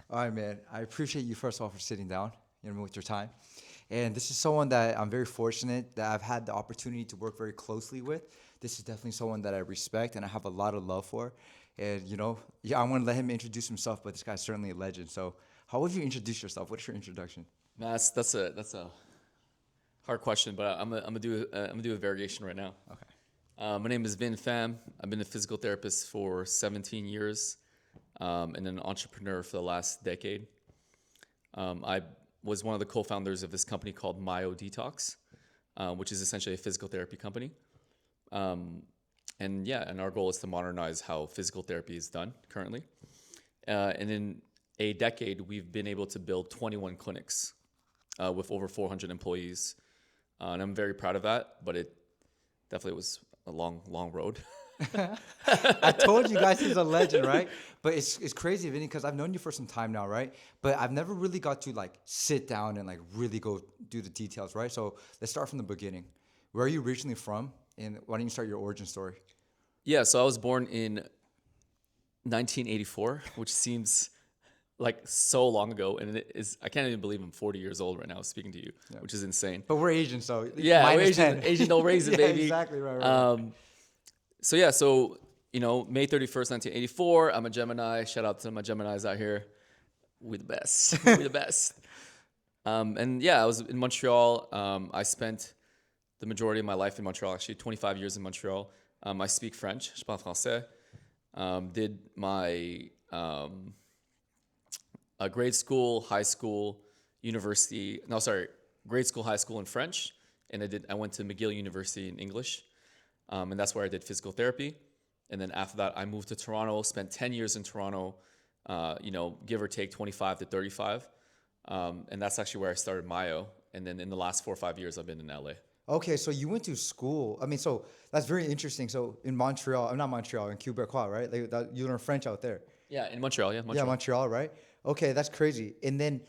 All right, man. I appreciate you first of all for sitting down, with your time. And this is someone that I'm very fortunate that I've had the opportunity to work very closely with. This is definitely someone that I respect and I have a lot of love for. And yeah, I want to let him introduce himself, but this guy's certainly a legend. So, how would you introduce yourself? What's your introduction? Man, that's a hard question, but I'm gonna do a variation right now. Okay. My name is Vinh Pham. I've been a physical therapist for 17 years, and an entrepreneur for the last decade. I was one of the co-founders of this company called Myo Detox, which is essentially a physical therapy company. And our goal is to modernize how physical therapy is done currently. And in a decade, we've been able to build 21 clinics with over 400 employees. And I'm very proud of that, but it definitely was a long, long road. I told you guys he's a legend, right? But it's crazy, Vinny, because I've known you for some time now, right? But I've never really got to like sit down and like really go do the details, right? So let's start from the beginning. Where are you originally from? And why don't you start your origin story? Yeah, so I was born in 1984, which seems like so long ago, and it is. I can't even believe I'm 40 years old right now speaking to you, which is insane. But we're Asian, so Yeah, we're minus Asian. 10. Asian don't raise it, Yeah, baby. exactly, right. So May 31st, 1984. I'm a Gemini. Shout out to my Geminis out here. We the best. We the best. And yeah, I was in Montreal. I spent the majority of my life in Montreal. Actually, 25 years in Montreal. I speak French. Je parle français. Did my grade school, high school, university. No, sorry, grade school, high school in French, and I went to McGill University in English, and that's where I did physical therapy. And then after that, I moved to Toronto. Spent 10 years in Toronto. Give or take 25 to 35, and that's actually where I started Myo. And then in the last 4 or 5 years, I've been in LA. Okay, so you went to school. I mean, so that's very interesting. So in Montreal, I'm not Montreal, in Quebecois, right? Like you learn French out there. Yeah, in Montreal. Yeah, Yeah, Montreal. Montreal, right? Okay, that's crazy. And then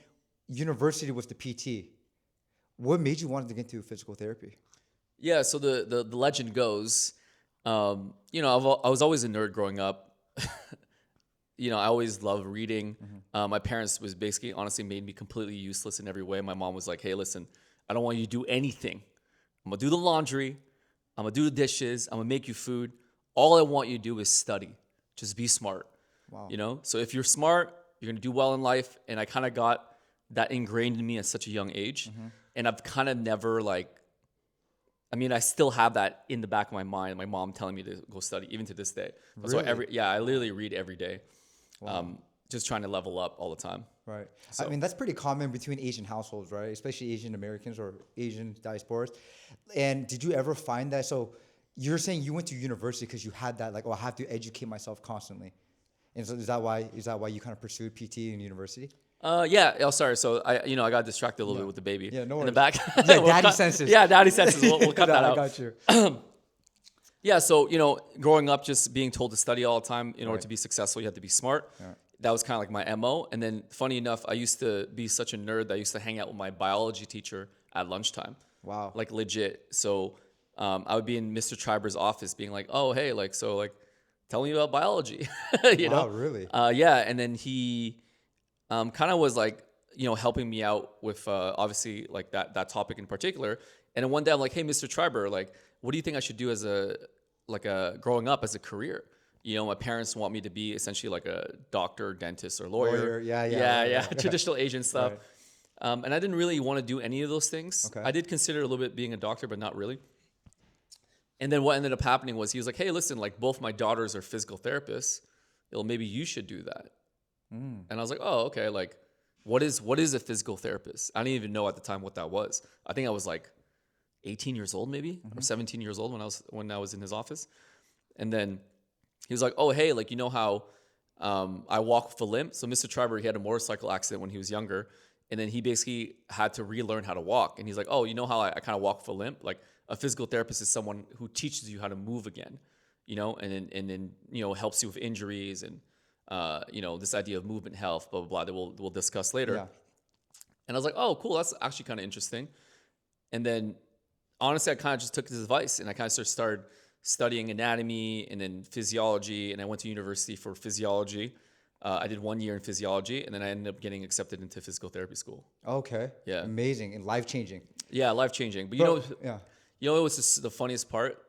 university with the PT. What made you want to get into physical therapy? Yeah, so the legend goes, I was always a nerd growing up. I always loved reading. My parents was basically honestly made me completely useless in every way. My mom was like, hey, listen, I don't want you to do anything. I'm going to do the laundry. I'm going to do the dishes. I'm going to make you food. All I want you to do is study. Just be smart. Wow. So if you're smart, you're going to do well in life. And I kind of got that ingrained in me at such a young age. And I've kind of never I still have that in the back of my mind. My mom telling me to go study, even to this day. So Really? I literally read every day. Wow. Just trying to level up all the time. Right. I So mean, that's pretty common between Asian households, right? Especially Asian Americans or Asian diasporas. And did you ever find that? So you're saying you went to university because you had that, like, oh, I have to educate myself constantly. And so is that why you kind of pursued PT in university? yeah. Oh, sorry. So I got distracted a little bit with the baby Yeah, no in the worries. back. Yeah, We'll daddy cut- senses. Yeah, daddy senses. We'll cut No, that I out. got you. Yeah. So growing up, just being told to study all the time in order Right. to be successful, you have to be smart. Right. That was kind of like my MO. And then, funny enough, I used to be such a nerd that I used to hang out with my biology teacher at lunchtime. Wow. Like legit. So I would be in Mr. Triber's office, being like, "Oh, hey, tell me about biology." Wow, really? Yeah. And then he kind of was like, helping me out with obviously like that topic in particular. And then one day I'm like, "Hey, Mr. Triber, what do you think I should do as a growing up as a career?" My parents want me to be essentially like a doctor, dentist, or lawyer. Yeah, right. Traditional Asian stuff. Right. And I didn't really want to do any of those things. Okay. I did consider a little bit being a doctor, but not really. And then what ended up happening was he was like, hey, listen, both my daughters are physical therapists. Maybe you should do that. And I was like, oh, okay. What is a physical therapist? I didn't even know at the time what that was. I think I was 18 years old maybe, or 17 years old when I was in his office. And then he was like, oh, hey, you know how I walk with a limp? So Mr. Triber, he had a motorcycle accident when he was younger. And then he basically had to relearn how to walk. And he's like, oh, you know how I kind of walk with a limp? A physical therapist is someone who teaches you how to move again, and then helps you with injuries and, this idea of movement health, blah, blah, blah, that we'll discuss later. Yeah. And I was like, oh, cool. That's actually kind of interesting. And then honestly, I kind of just took his advice and I kind of started studying anatomy and then physiology. And I went to university for physiology. I did 1 year in physiology, and then I ended up getting accepted into physical therapy school. Okay. Yeah. Amazing and life changing. Yeah, life changing. But Yeah. what was the funniest part?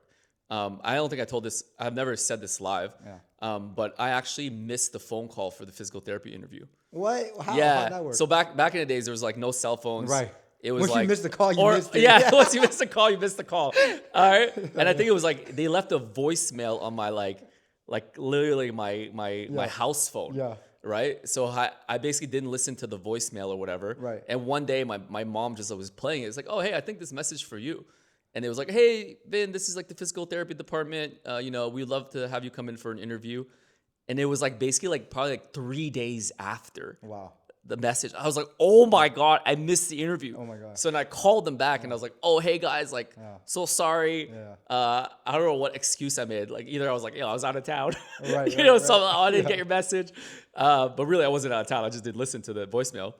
I don't think I told this. I've never said this live. Yeah. But I actually missed the phone call for the physical therapy interview. What? How'd that work? So back in the days, there was like no cell phones. Right. It was Once like you missed the call, you missed it. Yeah, once you missed the call, you missed the call. All right. And I think it was like they left a voicemail on my like literally my house phone. Yeah. Right. So I basically didn't listen to the voicemail or whatever. Right. And one day my mom just was playing it. It's like, oh, hey, I think this message for you. And it was like, hey, Vin, this is like the physical therapy department. We'd love to have you come in for an interview. And it was like basically like probably like 3 days after. Wow. The message. I was like, oh my God, I missed the interview. Oh my God. So then I called them back and I was like, oh, hey guys, like, so sorry. Yeah. I don't know what excuse I made. Like either I was like, I was out of town. Right. So I didn't get your message. But really I wasn't out of town. I just did listen to the voicemail.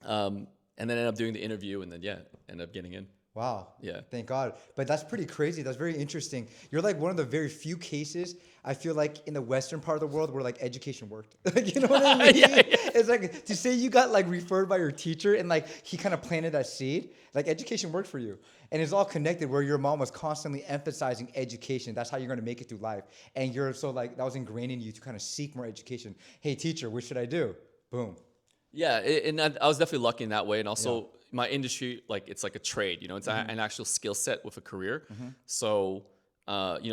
And then ended up doing the interview and then, ended up getting in. Wow. Yeah. Thank God. But that's pretty crazy. That's very interesting. You're like one of the very few cases I feel like in the Western part of the world where like education worked. Like, you know what I mean? Yeah. It's like to say you got like referred by your teacher and like he kind of planted that seed. Like education worked for you. And it's all connected where your mom was constantly emphasizing education. That's how you're going to make it through life. And you're so like that was ingrained in you to kind of seek more education. Hey, teacher, what should I do? Boom. Yeah. And I was definitely lucky in that way. And also my industry, like it's like a trade, it's an actual skill set with a career. So,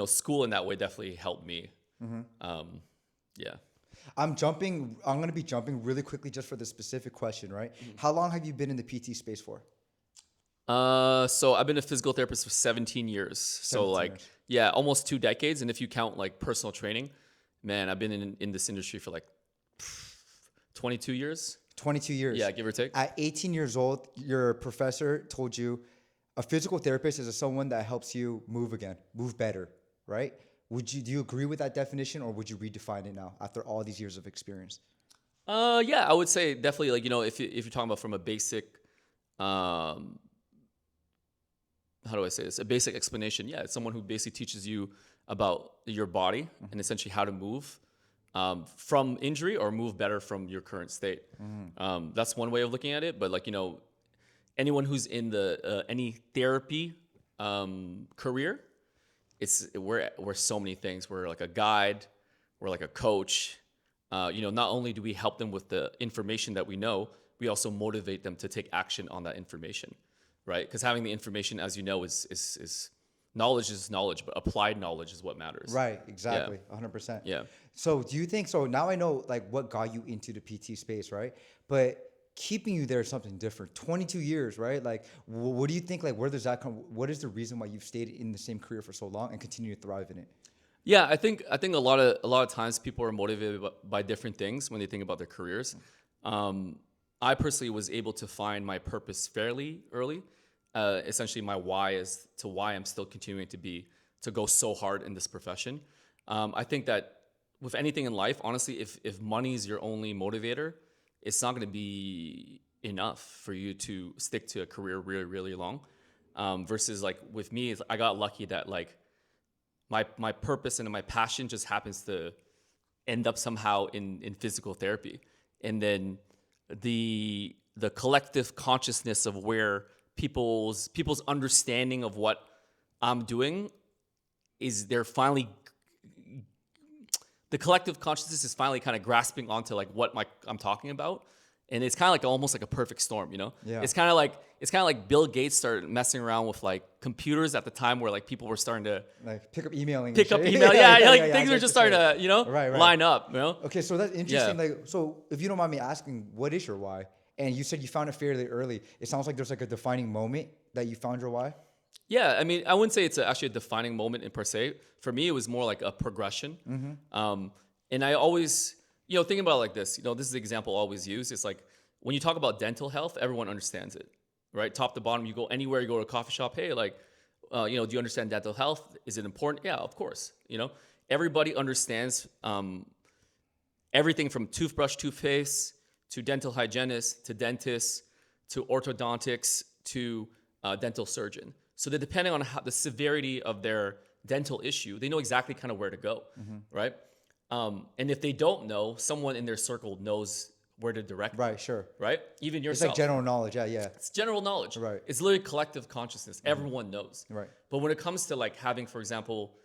school in that way definitely helped me. Yeah. I'm going to be jumping really quickly just for this specific question, right? How long have you been in the PT space for? So I've been a physical therapist for 17 years. So 17 years. Almost 2 decades. And if you count like personal training, man, I've been in this industry for like 22 years. 22 years. Yeah, give or take. At 18 years old, your professor told you a physical therapist is someone that helps you move better, right? Do you agree with that definition or would you redefine it now after all these years of experience? Yeah, I would say definitely like, if you're talking about from a basic, how do I say this? A basic explanation. Yeah, it's someone who basically teaches you about your body and essentially how to move from injury or move better from your current state. That's one way of looking at it. But like, anyone who's in the any therapy career, we're so many things. We're like a guide, we're like a coach. Not only do we help them with the information that we know, we also motivate them to take action on that information, right? Because having the information, as you know, is knowledge is knowledge, but applied knowledge is what matters. Right, exactly, 100%. Yeah. So do you think, so now I know like what got you into the PT space, right? But keeping you there is something different. 22 years, right? Like, what do you think, like, where does that come? What is the reason why you've stayed in the same career for so long and continue to thrive in it? Yeah, I think a lot of times people are motivated by different things when they think about their careers. I personally was able to find my purpose fairly early. Essentially, my why as to why I'm still continuing to go so hard in this profession. I think that with anything in life, honestly, if money is your only motivator, it's not going to be enough for you to stick to a career really, really long. Versus like with me, I got lucky that like my purpose and my passion just happens to end up somehow in physical therapy. And then the collective consciousness of where people's understanding of what I'm doing is the collective consciousness is finally kind of grasping onto like what I'm talking about. And it's kind of like almost like a perfect storm, Yeah. It's kind of like Bill Gates started messing around with like computers at the time where like people were starting to like pick up email. Yeah, things were just starting to, right. line up, Okay, so that's interesting. Like, so if you don't mind me asking, what is your why? And you said you found it fairly early. It sounds like there's like a defining moment that you found your why. Yeah, I mean, I wouldn't say it's actually a defining moment in per se. For me, it was more like a progression. And I always, thinking about it like this, this is the example I always use. It's like when you talk about dental health, everyone understands it, right? Top to bottom, you go anywhere, you go to a coffee shop, hey, like, do you understand dental health? Is it important? Yeah, of course. Everybody understands everything from toothbrush, toothpaste, to dental hygienist, to dentist, to orthodontics, to dental surgeon. So that depending on the severity of their dental issue, they know exactly kind of where to go, right? And if they don't know, someone in their circle knows where to direct them, Right. Sure. right? Even It's yourself. like general knowledge. Yeah. Yeah. It's general knowledge. Right. It's literally collective consciousness. Everyone knows. Right. But when it comes to like having, for example,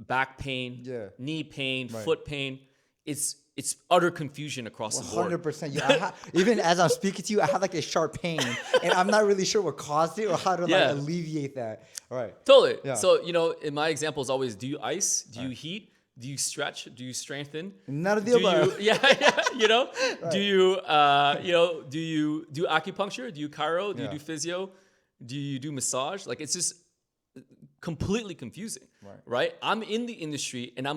back pain, Yeah. knee pain, Right. foot pain, it's utter confusion across the board. 100%. Yeah. Even as I'm speaking to you, I have like a sharp pain, and I'm not really sure what caused it or how to like Yeah. alleviate that. All right. Totally. Yeah. So, in my example is always, do you ice? Do you heat? Do you stretch? Do you strengthen? None of the above. Yeah, Do you, do you do acupuncture? Do you chiro? Do you Yeah. do physio? Do you do massage? Like, it's just completely confusing, right? I'm in the industry, and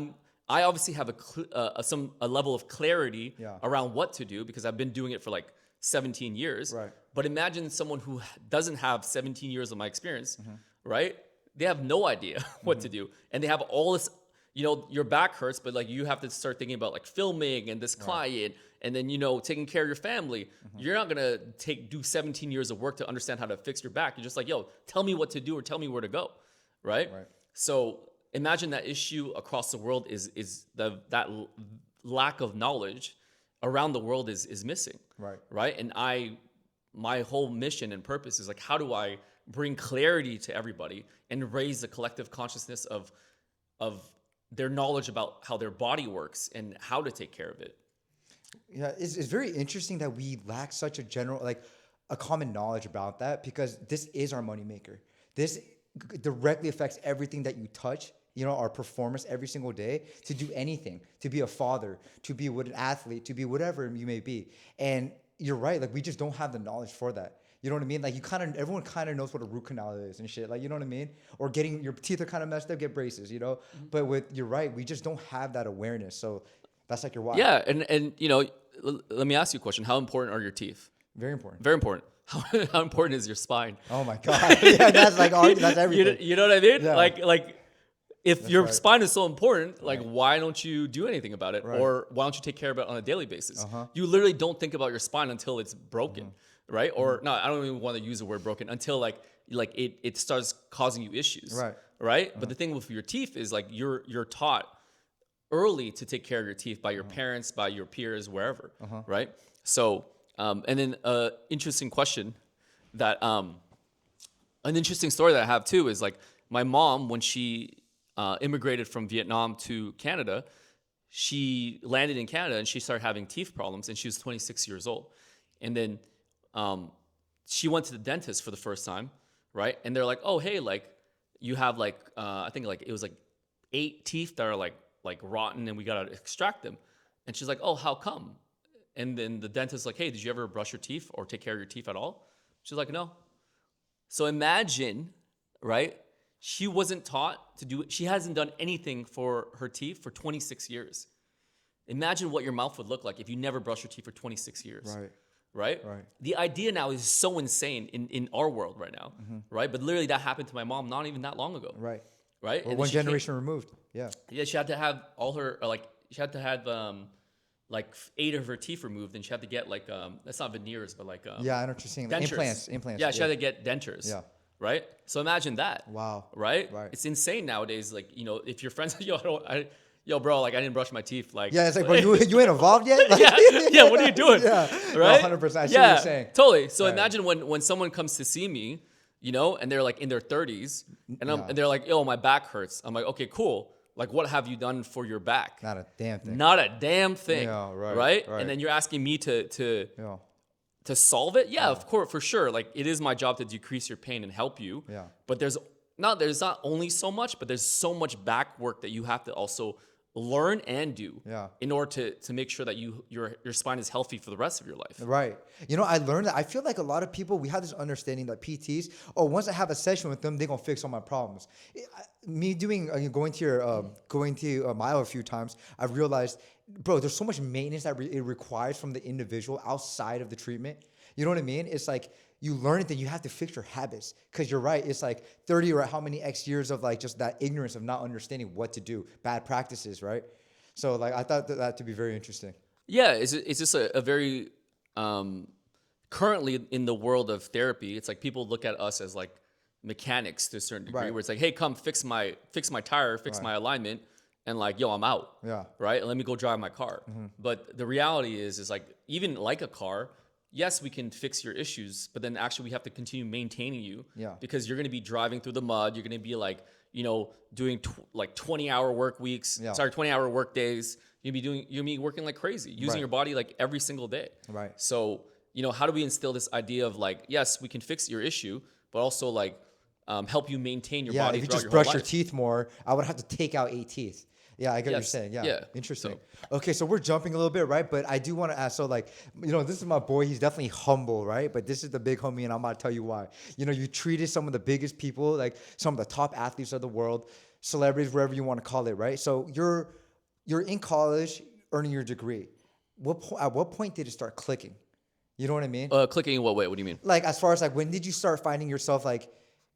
I obviously have a level of clarity Yeah. around what to do because I've been doing it for like 17 years. Right. But imagine someone who doesn't have 17 years of my experience, Mm-hmm. right? They have no idea what to do, and they have all this. Your back hurts, but like you have to start thinking about like filming and this client, and then taking care of your family. Mm-hmm. You're not gonna do 17 years of work to understand how to fix your back. You're just like, yo, tell me what to do or tell me where to go, right? So imagine that issue across the world is that lack of knowledge around the world is missing, right? And my whole mission and purpose is like, how do I bring clarity to everybody and raise the collective consciousness of their knowledge about how their body works and how to take care of it. Yeah, it's very interesting that we lack such a general, like a common knowledge about that, because this is our moneymaker. This directly affects everything that you touch, our performance every single day, to do anything, to be a father, to be an athlete, to be whatever you may be. And you're right, like we just don't have the knowledge for that. You know what I mean? Like everyone kind of knows what a root canal is and shit. Like, you know what I mean? Or getting your teeth are kind of messed up, get braces, But you're right, we just don't have that awareness. So that's like your why. Yeah, and let me ask you a question. How important are your teeth? Very important. Very important. How important is your spine? Oh my God. Yeah, that's like that's everything. You know what I mean? Yeah. Like if your right. spine is so important, like why don't you do anything about it? Right. Or why don't you take care of it on a daily basis? You literally don't think about your spine until it's broken. Right? Or no, I don't even want to use the word broken until like it starts causing you issues. Right? But the thing with your teeth is like you're taught early to take care of your teeth by your parents, by your peers, wherever. Right? So and then interesting question that an interesting story that I have too is like my mom, when she immigrated from Vietnam to Canada, she landed in Canada and she started having teeth problems, and she was 26 years old. And then she went to the dentist for the first time, right? And they're like, oh, hey, like you have like, I think like it was like 8 teeth that are like rotten and we got to extract them. And she's like, oh, how come? And then the dentist's like, hey, did you ever brush your teeth or take care of your teeth at all? She's like, no. So imagine, right? She wasn't taught to do it. She hasn't done anything for her teeth for 26 years. Imagine what your mouth would look like if you never brushed your teeth for 26 years. Right? The idea now is so insane in our world right now, right? But literally that happened to my mom not even that long ago. Right? Or And one generation removed. Yeah, she had to have all her, she had to have 8 of her teeth removed, and she had to get that's not veneers, but yeah, I know what you're saying. dentures. Implants. Yeah, she had to get dentures. Yeah. Right? So imagine that. Wow. Right? It's insane nowadays. Like, if your friends, yo, bro, like I didn't brush my teeth. Like, yeah, it's like, bro, you ain't evolved yet? Like, yeah, what are you doing? Yeah, right? 100%. I see what you're saying. Totally. So imagine when someone comes to see me, and they're like in their 30s, and they're like, yo, my back hurts. I'm like, okay, cool. Like, what have you done for your back? Not a damn thing. Not a damn thing. Yeah, right? And then you're asking me to solve it? Yeah, of course, for sure. Like, it is my job to decrease your pain and help you. Yeah. But there's not only so much, but there's so much back work that you have to also learn and do in order to make sure that your spine is healthy for the rest of your life. Right. I learned that. I feel like a lot of people, we have this understanding that PTs, once I have a session with them, they're going to fix all my problems. Me going to Mile a few times, I've realized, bro, there's so much maintenance that it requires from the individual outside of the treatment. You know what I mean? It's like you learn it, then you have to fix your habits. Because you're right, it's like 30 or how many X years of like just that ignorance of not understanding what to do, bad practices, right? So like I thought that to be very interesting. Yeah, it's just a very currently in the world of therapy, it's like people look at us as like mechanics to a certain degree, where it's like, hey, come fix my tire, fix my alignment, and like, yo, I'm out. Yeah. Right. And let me go drive my car. But the reality is like, even like a car, yes, we can fix your issues, but then actually we have to continue maintaining you. Yeah. Because you're going to be driving through the mud. You're going to be like, doing like 20-hour work weeks. Yeah. 20-hour work days. You're going to be working like crazy, using your body like every single day. Right. So, how do we instill this idea of like, yes, we can fix your issue, but also like help you maintain your body. If you throughout just your brush whole your life. teeth more, I would have to take out 8 teeth. Yeah, I get what you're Yes. saying. Yeah. Yeah. Interesting. Okay, so we're jumping a little bit, right? But I do want to ask, so like, this is my boy. He's definitely humble, right? But this is the big homie, and I'm about to tell you why. You treated some of the biggest people, like some of the top athletes of the world, celebrities, wherever you want to call it, right? So you're in college, earning your degree. At what point did it start clicking? You know what I mean? Clicking in what way? What do you mean? Like, as far as like, when did you start finding yourself like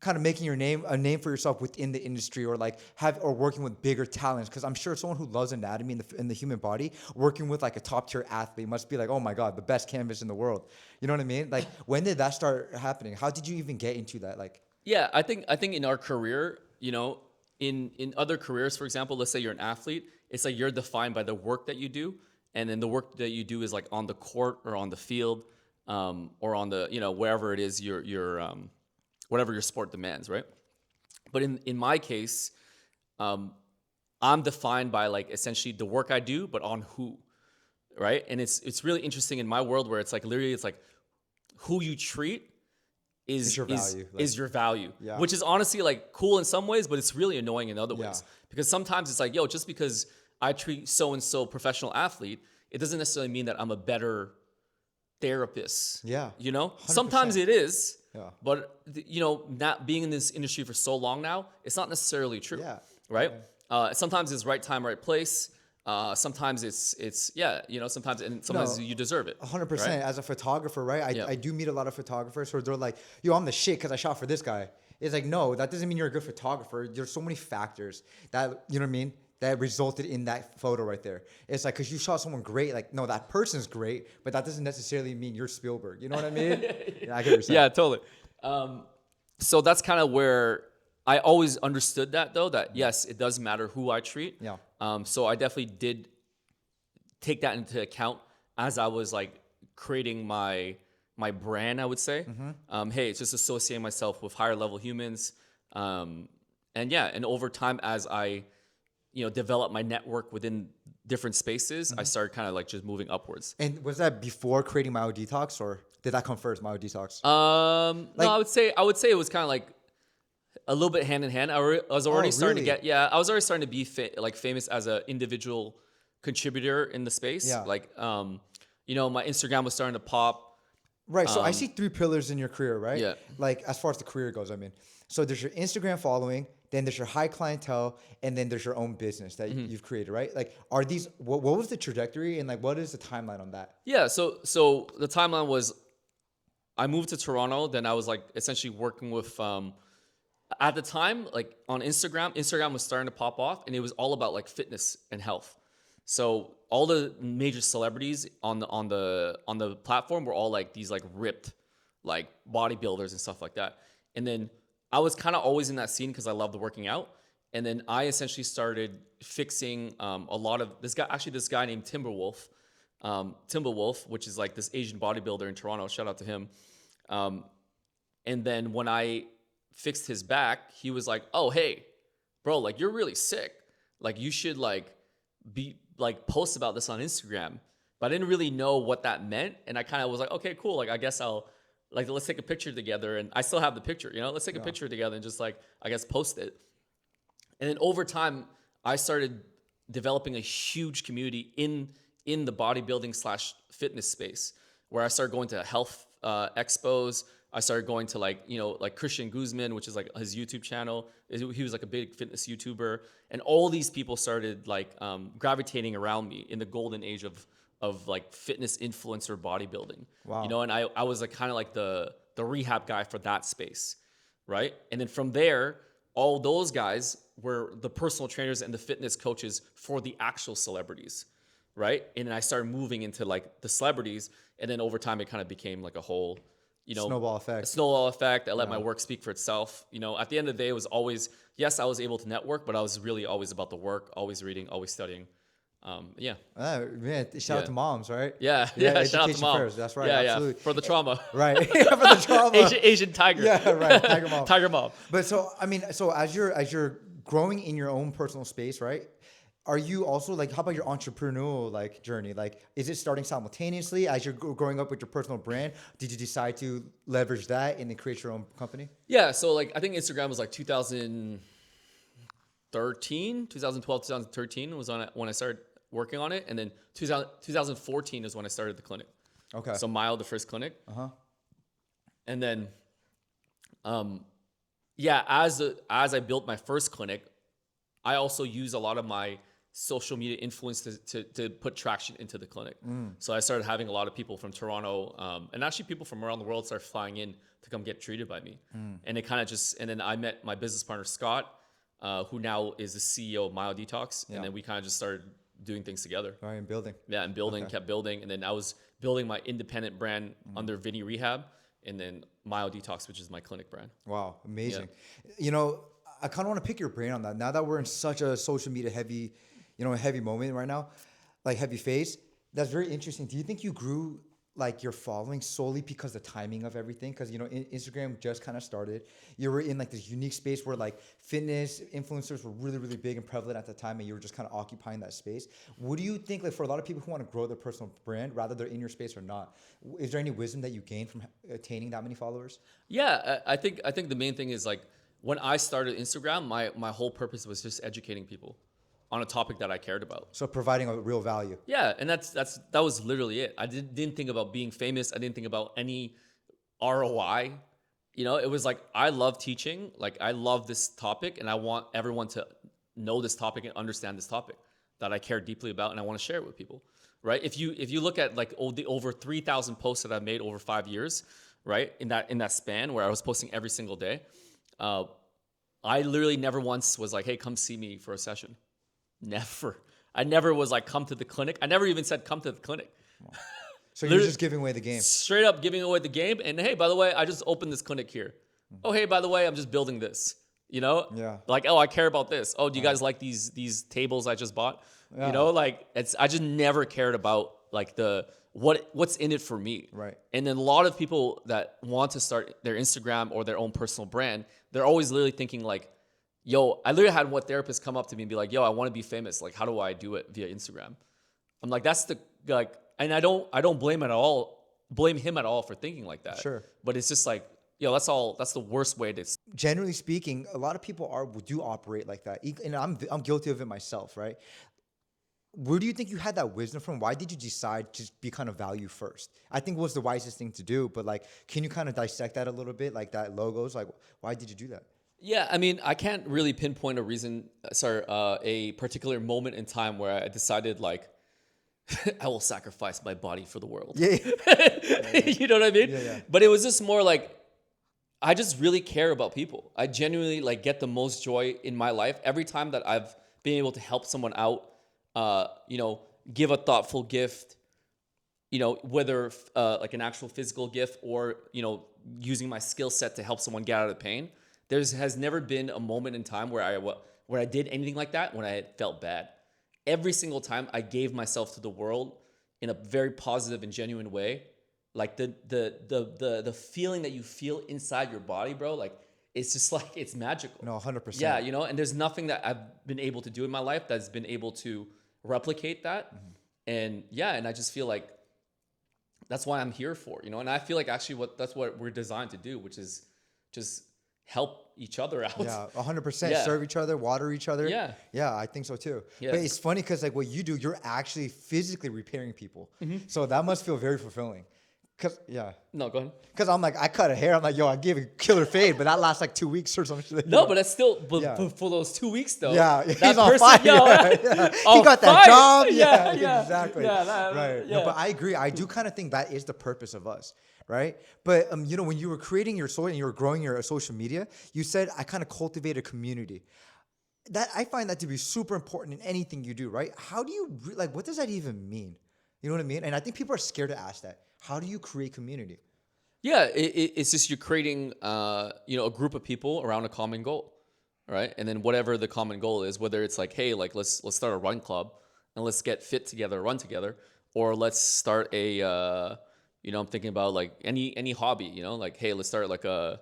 kind of making a name for yourself within the industry, or like or working with bigger talents? Because I'm sure someone who loves anatomy in the human body, working with like a top tier athlete must be like, oh my God, the best canvas in the world. You know what I mean? Like, when did that start happening? How did you even get into that? Like, Yeah, I think in our career, in other careers, for example, let's say you're an athlete, it's like you're defined by the work that you do, and then the work that you do is like on the court or on the field, or on the wherever it is your whatever your sport demands, right? But in my case, I'm defined by like essentially the work I do, but on who, right? And it's really interesting in my world where it's like literally it's like who you treat is your value. Is your value, Yeah. which is honestly like cool in some ways, but it's really annoying in other ways, because sometimes it's like, yo, just because I treat so-and-so professional athlete, it doesn't necessarily mean that I'm a better therapist. Yeah. Sometimes it is. Yeah. But not being in this industry for so long now, it's not necessarily true. Yeah. Right. Sometimes it's right time, right place. Sometimes it's sometimes you deserve it. 100%. Right? As a photographer, right? I do meet a lot of photographers who are like, yo, I'm the shit because I shot for this guy. It's like, no, that doesn't mean you're a good photographer. There's so many factors that, you know what I mean, that resulted in that photo right there. It's like, because you shot someone great, like, no, that person's great, but that doesn't necessarily mean you're Spielberg. You know what I mean? Yeah, I get what you're saying. Yeah, totally. So that's kind of where I always understood that, though, that yes, it does matter who I treat. Yeah. So I definitely did take that into account as I was like creating my brand, I would say. Hey, it's just associating myself with higher level humans. And over time, as I develop my network within different spaces, I started kind of like just moving upwards. And was that before creating Myo Detox, or did that come first, Myo Detox? No, I would say it was kind of like a little bit hand in hand. I was already starting to really? I was already starting to be famous as an individual contributor in the space. Yeah. Like, my Instagram was starting to pop. Right. So I see 3 pillars in your career, right? Yeah. Like, as far as the career goes, I mean. So there's your Instagram following, then there's your high clientele, and then there's your own business that you've created, right? Like, are these, what was the trajectory, and like, what is the timeline on that? Yeah. So the timeline was, I moved to Toronto. Then I was like essentially working with, at the time, like on Instagram was starting to pop off, and it was all about like fitness and health. So all the major celebrities on the platform were all like these like ripped like bodybuilders and stuff like that. And then I was kind of always in that scene because I loved the working out. And then I essentially started fixing a lot of this guy named Timberwolf, which is like this Asian bodybuilder in Toronto. Shout out to him. And then when I fixed his back, he was like, "Oh, hey, bro, like you're really sick. Like you should like be like post about this on Instagram." But I didn't really know what that meant, and I kind of was like, "Okay, cool. Like I guess I'll like let's take a picture together." And I still have the picture, let's take a picture together and just like I guess post it. And then over time, I started developing a huge community in the bodybuilding / fitness space, where I started going to health expos. I started going to like Christian Guzman, which is like his YouTube channel. He was like a big fitness YouTuber, and all these people started like gravitating around me in the golden age of like fitness influencer bodybuilding. Wow. And I was like kind of like the rehab guy for that space, right? And then from there, all those guys were the personal trainers and the fitness coaches for the actual celebrities, right? And then I started moving into like the celebrities, and then over time it kind of became like a whole Snowball effect. Snowball effect. I let my work speak for itself. At the end of the day, it was always, yes, I was able to network, but I was really always about the work, always reading, always studying. Yeah. Man, shout out to moms, right? Yeah. Shout out to mom. First. That's right. Yeah, absolutely. For the trauma. Right. For the trauma. Asian tiger. Yeah, right. Tiger mom. Tiger mom. But so as you're growing in your own personal space, right? Are you also like, how about your entrepreneurial like journey? Like, is it starting simultaneously as you're growing up with your personal brand? Did you decide to leverage that and then create your own company? Yeah. So like, I think Instagram was like 2012, 2013 was when I started working on it. And then 2014 is when I started the clinic. Okay. So Mile, the first clinic. And then, as I built my first clinic, I also use a lot of my social media influence to put traction into the clinic. So I started having a lot of people from Toronto, and actually people from around the world started flying in to come get treated by me. And it kind of and then I met my business partner, Scott, who now is the CEO of Mile Detox. And then we kind of just started doing things together. Right, and building. Yeah, and kept building. And then I was building my independent brand under Vinnierehab, and then Mile Detox, which is my clinic brand. Wow, amazing. Yeah. I kind of want to pick your brain on that. Now that we're in such a social media heavy moment right now, like heavy phase, that's very interesting. Do you think you grew like your following solely because the timing of everything? Because, Instagram just kind of started. You were in like this unique space where like fitness influencers were really, really big and prevalent at the time, and you were just kind of occupying that space. What do you think, like for a lot of people who want to grow their personal brand, rather they're in your space or not, is there any wisdom that you gained from attaining that many followers? Yeah, I think the main thing is like, when I started Instagram, my whole purpose was just educating people on a topic that I cared about. So providing a real value. Yeah, and that was literally it. I didn't think about being famous. I didn't think about any ROI. It was like, I love teaching. Like, I love this topic, and I want everyone to know this topic and understand this topic that I care deeply about, and I want to share it with people, right? If you look at like the over 3,000 posts that I've made over 5 years, right, in that span where I was posting every single day, I literally never once was like, hey, come see me for a session. Never. I never was like, come to the clinic. I never even said, come to the clinic. So you're just giving away the game. Straight up giving away the game. And hey, by the way, I just opened this clinic here. Oh, hey, by the way, I'm just building this. Yeah. Like, oh, I care about this. Oh, do you guys like these tables I just bought? Yeah. Like I just never cared about like what's in it for me. Right. And then a lot of people that want to start their Instagram or their own personal brand, they're always literally thinking like, yo, I literally had one therapist come up to me and be like, yo, I want to be famous. Like, how do I do it via Instagram? I'm like, and I don't blame him at all for thinking like that. Sure. But it's just like, yo, that's the worst way to. Generally speaking, a lot of people do operate like that. And I'm guilty of it myself, right? Where do you think you had that wisdom from? Why did you decide to be kind of value first? I think it was the wisest thing to do, but like, can you kind of dissect that a little bit? Like that logos, like why did you do that? Yeah, I mean, I can't really pinpoint a particular moment in time where I decided like, I will sacrifice my body for the world. Yeah. You know what I mean? Yeah. But it was just more like, I just really care about people. I genuinely like get the most joy in my life every time that I've been able to help someone out. Give a thoughtful gift, whether like an actual physical gift or, using my skill set to help someone get out of pain. Has never been a moment in time where I did anything like that when I felt bad. Every single time I gave myself to the world in a very positive and genuine way. Like the feeling that you feel inside your body, bro, like it's just like, it's magical. No, 100%. Yeah, and there's nothing that I've been able to do in my life that's been able to replicate that. And I just feel like that's why I'm here for, and I feel like actually that's what we're designed to do, which is just help each other out. Yeah, 100%. Yeah. Serve each other, water each other. Yeah. Yeah, I think so too. Yeah. But it's funny because like what you do, you're actually physically repairing people. So that must feel very fulfilling. No, go ahead. Because I'm like, I cut a hair. I'm like, yo, I gave a killer fade, but that lasts like 2 weeks or something. No, but that's still, for those 2 weeks though. Yeah, that he's on fire. He got that job. Yeah, exactly. Right. No, but I agree. I do kind of think that is the purpose of us. Right. But, when you were creating your soul and you were growing your social media, you said, I kind of cultivate a community. That I find that to be super important in anything you do. Right. How do you what does that even mean? You know what I mean? And I think people are scared to ask that. How do you create community? Yeah, it's just you're creating, a group of people around a common goal, right? And then whatever the common goal is, whether it's like, hey, like let's start a run club and let's get fit together, run together, or let's start a, I'm thinking about like any hobby, like hey, let's start like a,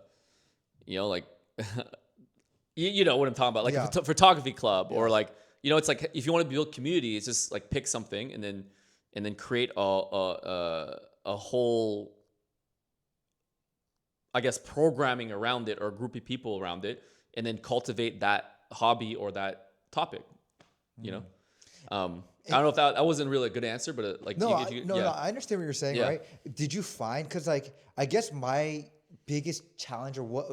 like you know what I'm talking about, like Yeah. a photography club, or Yeah. like it's like if you want to build community, it's just like pick something and then create a whole, I guess, programming around it or a group of people around it, and then cultivate that hobby or that topic. You know, I don't know if that wasn't really a good answer, but like, No, yeah, no, I understand what you're saying, Yeah. right? Did you find, because like, I guess my biggest challenge, or what,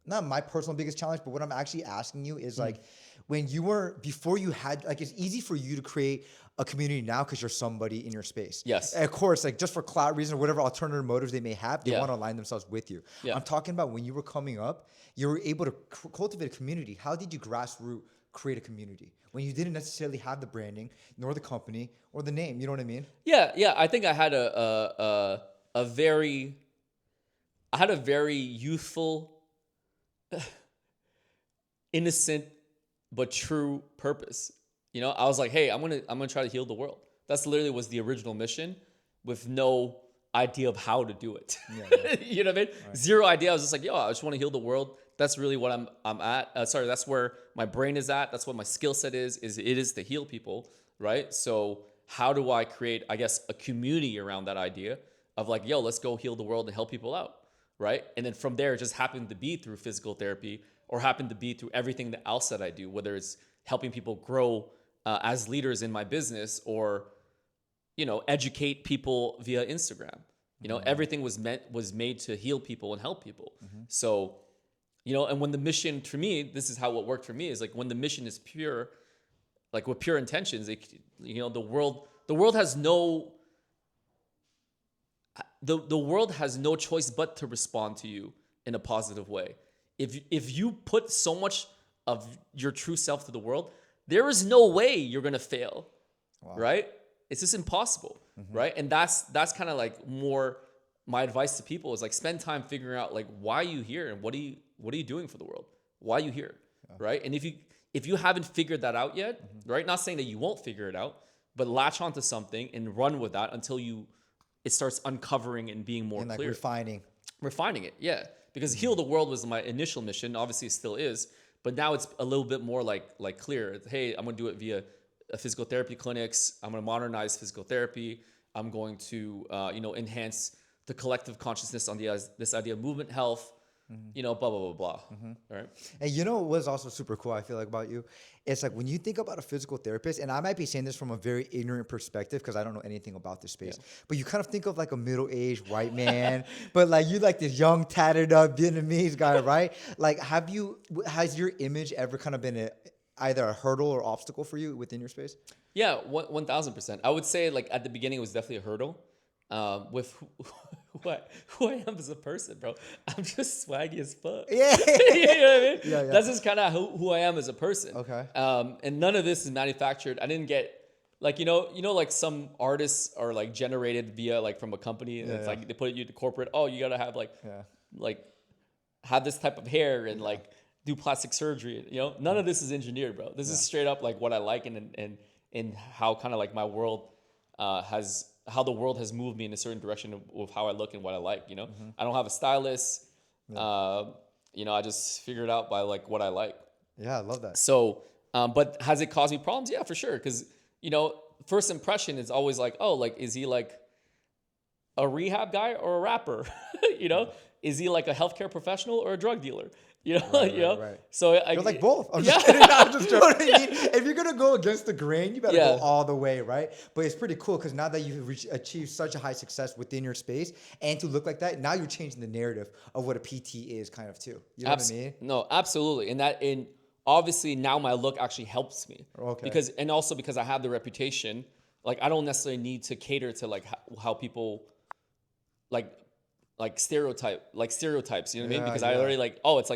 not my personal biggest challenge, but what I'm actually asking you is like, when you were, before you had, like, it's easy for you to create a community now because you're somebody in your space. Yes. And of course, like just for clout reasons or whatever alternative motives they may have, they Yeah. want to align themselves with you. Yeah. I'm talking about when you were coming up, you were able to cultivate a community. How did you grassroots create a community when you didn't necessarily have the branding, nor the company, or the name? You know what I mean? Yeah. I think I had a very youthful, innocent but true purpose. I was like, hey, I'm gonna try to heal the world. That's literally was the original mission, with no idea of how to do it. Yeah. You know what I mean? Right. Zero idea. I was just like, yo, I just want to heal the world. That's really what I'm at. That's where my brain is at. That's what my skill set is it is to heal people, right? So how do I create, I guess, a community around that idea of like, yo, let's go heal the world and help people out, right? And then from there, it just happened to be through physical therapy, or happened to be through everything else that I do, whether it's helping people grow as leaders in my business, or educate people via Instagram. Everything was made to heal people and help people. So, and when the mission, for me, this is how it worked for me, is like when the mission is pure, like with pure intentions, the world has no choice but to respond to you in a positive way. If you put so much of your true self to the world, there is no way you're gonna fail. Wow. Right? It's just impossible, right? And that's kind of like more my advice to people, is like spend time figuring out like why are you here, and what are you doing for the world? Why are you here, right? And if you haven't figured that out yet, right? Not saying that you won't figure it out, but latch onto something and run with that until it starts uncovering and being more And like clear. Refining it, yeah. Because heal the world was my initial mission. Obviously, it still is, but now it's a little bit more like clear. Hey, I'm gonna do it via physical therapy clinics. I'm gonna modernize physical therapy. I'm going to enhance the collective consciousness on this idea of movement health. Blah blah blah blah. All right. And you know what was also super cool, I feel like, about you? It's like when you think about a physical therapist, and I might be saying this from a very ignorant perspective because I don't know anything about this space, but you kind of think of like a middle-aged white man, but like you like this young, tattered up Vietnamese guy, right? Like, has your image ever kind of been either a hurdle or obstacle for you within your space? Yeah, 1,000%. I would say like at the beginning it was definitely a hurdle. With who I am as a person, bro. I'm just swaggy as fuck. Yeah. You know what I mean? Yeah. That's just kind of who I am as a person. Okay. And none of this is manufactured. I didn't get like, like some artists are like generated via like from a company, and it's like they put you to corporate. Oh, you gotta have like have this type of hair and like do plastic surgery. None of this is engineered, bro. This is straight up like what I like, and how kind of like my world how the world has moved me in a certain direction of how I look and what I like. I don't have a stylist. I just figure it out by like what I like. Yeah, I love that. So, but has it caused me problems? Yeah, for sure. Because first impression is always like, oh, like is he like a rehab guy or a rapper? Is he like a healthcare professional or a drug dealer? Right. So you're like both. I'm just kidding. I'm just joking. If you're gonna go against the grain, you better go all the way, right? But it's pretty cool because now that you've achieved such a high success within your space, and to look like that, now you're changing the narrative of what a PT is, kind of too. You know what I mean? No, absolutely. And obviously now my look actually helps me. Okay. Because I have the reputation. Like I don't necessarily need to cater to like how people like stereotypes, you know what I mean? Because I already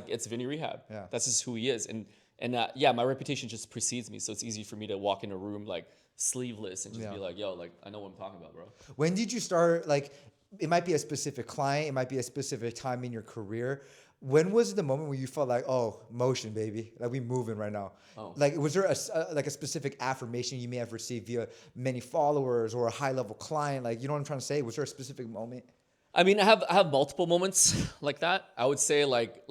it's Vinnierehab. Yeah. That's just who he is. And my reputation just precedes me. So it's easy for me to walk in a room like sleeveless and just be like, yo, like I know what I'm talking about, bro. When did you start, like, it might be a specific client, it might be a specific time in your career. When was the moment where you felt like, oh, motion, baby, like we moving right now? Oh. Like, was there a specific affirmation you may have received via many followers or a high level client? Like, you know what I'm trying to say? Was there a specific moment? I mean, I have multiple moments like that. I would say like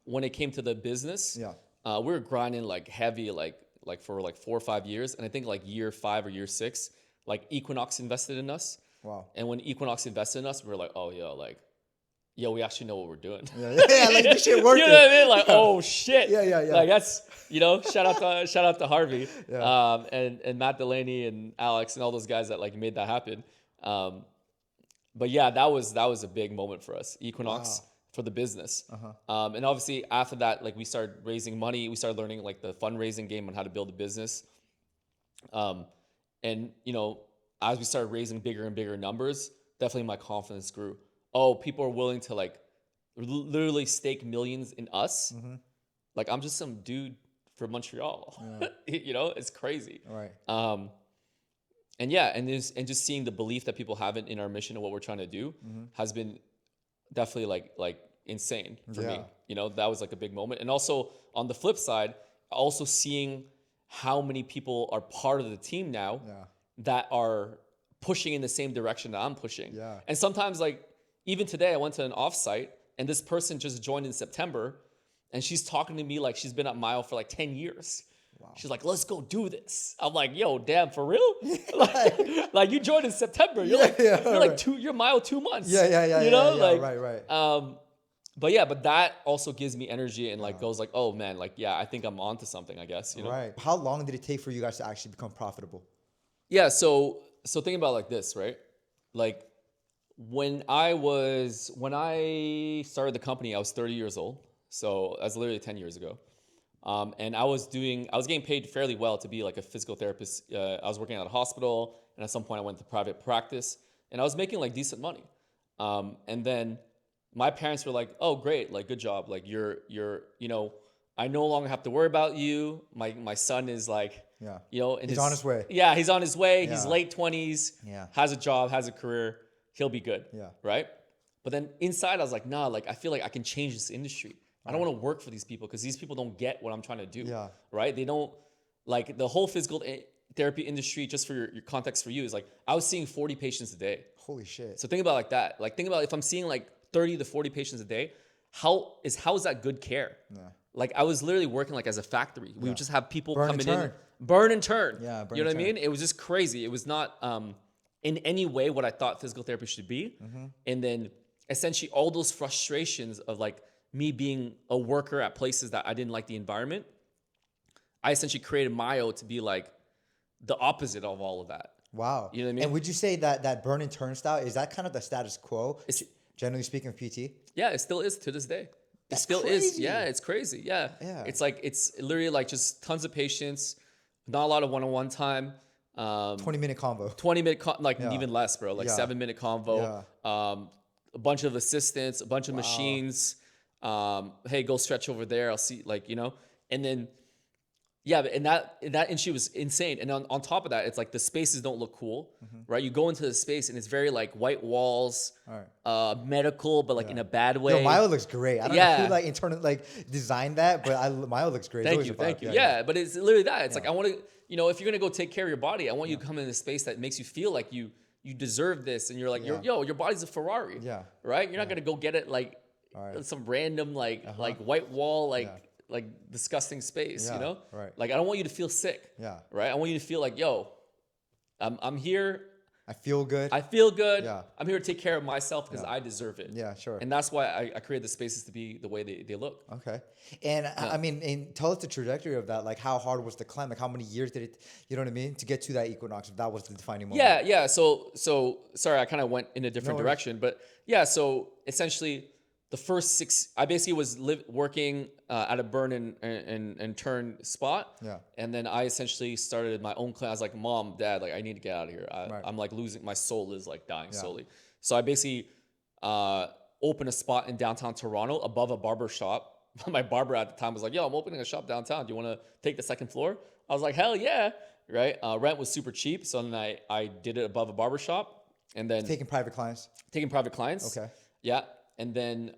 when it came to the business, we were grinding like heavy, like for like 4 or 5 years. And I think like year 5 or year 6, like Equinox invested in us. Wow. And when Equinox invested in us, we were like, oh, yo, we actually know what we're doing. Yeah, like this shit working. You know what I mean? Like, oh shit. Yeah. Like that's, shout out to Harvey, and Matt Delaney and Alex and all those guys that like made that happen. But yeah, that was a big moment for us, Equinox, for the business. And obviously after that, like we started raising money, we started learning like the fundraising game on how to build a business. And as we started raising bigger and bigger numbers, definitely my confidence grew. Oh, people are willing to like literally stake millions in us. Like I'm just some dude from Montreal. It's crazy. Right. And just seeing the belief that people have in our mission and what we're trying to do has been definitely like insane for me. That was like a big moment. And also on the flip side, also seeing how many people are part of the team now that are pushing in the same direction that I'm pushing. Yeah. And sometimes like even today I went to an offsite and this person just joined in September and she's talking to me like she's been at Mile for like 10 years. Wow. She's like, let's go do this. I'm like, yo, damn, for real? like you joined in September. You're you're Mile 2 months. Right. But that also gives me energy and like goes like, oh man, like, yeah, I think I'm onto something, I guess. Right. How long did it take for you guys to actually become profitable? Yeah. So think about it like this, right? Like when I started the company, I was 30 years old. So that's literally 10 years ago. And I was getting paid fairly well to be like a physical therapist. I was working at a hospital, and at some point I went to private practice, and I was making like decent money. And then my parents were like, "Oh, great! Like, good job! Like, you're I no longer have to worry about you. My son is like, he's on his way. Yeah, he's on his way. He's late 20s. Yeah, has a job, has a career. He'll be good. Yeah, right. But then inside, I was like, nah. Like, I feel like I can change this industry. I don't want to work for these people because these people don't get what I'm trying to do. Yeah. Right? They don't like the whole physical therapy industry. Just for your context for you is like I was seeing 40 patients a day. Holy shit. So think about it like that. Like think about if I'm seeing like 30 to 40 patients a day, how is that good care? Yeah. Like I was literally working like as a factory. We would just have people coming in, burn and turn. Yeah. You know what I mean? It was just crazy. It was not in any way what I thought physical therapy should be. And then essentially all those frustrations of like me being a worker at places that I didn't like the environment, I essentially created Myo to be like the opposite of all of that. Wow. You know what I mean? And would you say that burn and turn style, is that kind of the status quo, generally speaking, of PT? Yeah, it still is to this day. That's it still crazy. is. Yeah, it's crazy. Yeah. It's like, it's literally like just tons of patients, not a lot of one-on-one time. 20-minute convo. 20-minute, even less, bro. Like 7-minute convo. A bunch of assistants, a bunch of machines. Hey, go stretch over there. I'll see, and then, and that industry was insane. And on top of that, it's like the spaces don't look cool, right? You go into the space and it's very like white walls, medical, but like in a bad way. Yo, Myo looks great. I don't know who like internally designed that, but Myo looks great. Thank you. Yeah, but it's literally that. It's like I want to, if you're gonna go take care of your body, I want you to come in a space that makes you feel like you deserve this, and you're like, your body's a Ferrari, right? You're not gonna go get it like. Some random like white wall like disgusting space, Right. Like I don't want you to feel sick. Yeah. Right. I want you to feel like, yo, I'm here. I feel good. Yeah. I'm here to take care of myself because I deserve it. Yeah, sure. And that's why I created the spaces to be the way they look. Okay. And I mean, tell us the trajectory of that. Like how hard was the climb? Like how many years did it, you know what I mean, to get to that Equinox, if that was the defining moment? Yeah. So sorry, I kind of went in a different direction, but yeah, so essentially the first 6, I basically was working at a burn and turn spot. Yeah. And then I essentially started my own class. I was like, Mom, Dad, like I need to get out of here. I'm like losing, my soul is like dying slowly. So I basically opened a spot in downtown Toronto above a barber shop. My barber at the time was like, yo, I'm opening a shop downtown. Do you want to take the second floor? I was like, hell yeah. Right. Rent was super cheap. So then I did it above a barber shop. And then Taking private clients. taking private clients. Okay. Yeah. And then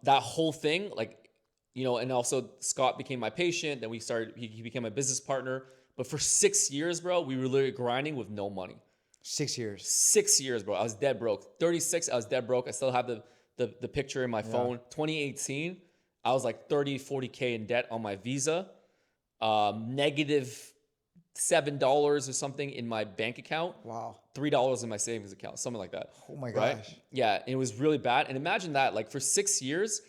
that whole thing, like, you know, and also Scott became my patient. Then he became my business partner. But for 6 years, bro, we were literally grinding with no money. 6 years. 6 years, bro. I was dead broke. 36, I was dead broke. I still have the picture in my phone. 2018, I was like 30, 40K in debt on my Visa. Negative $7 or something in my bank account. Wow. $3 in my savings account, something like that. Oh my Right? gosh. Yeah, and it was really bad. And imagine that, like for 6 years,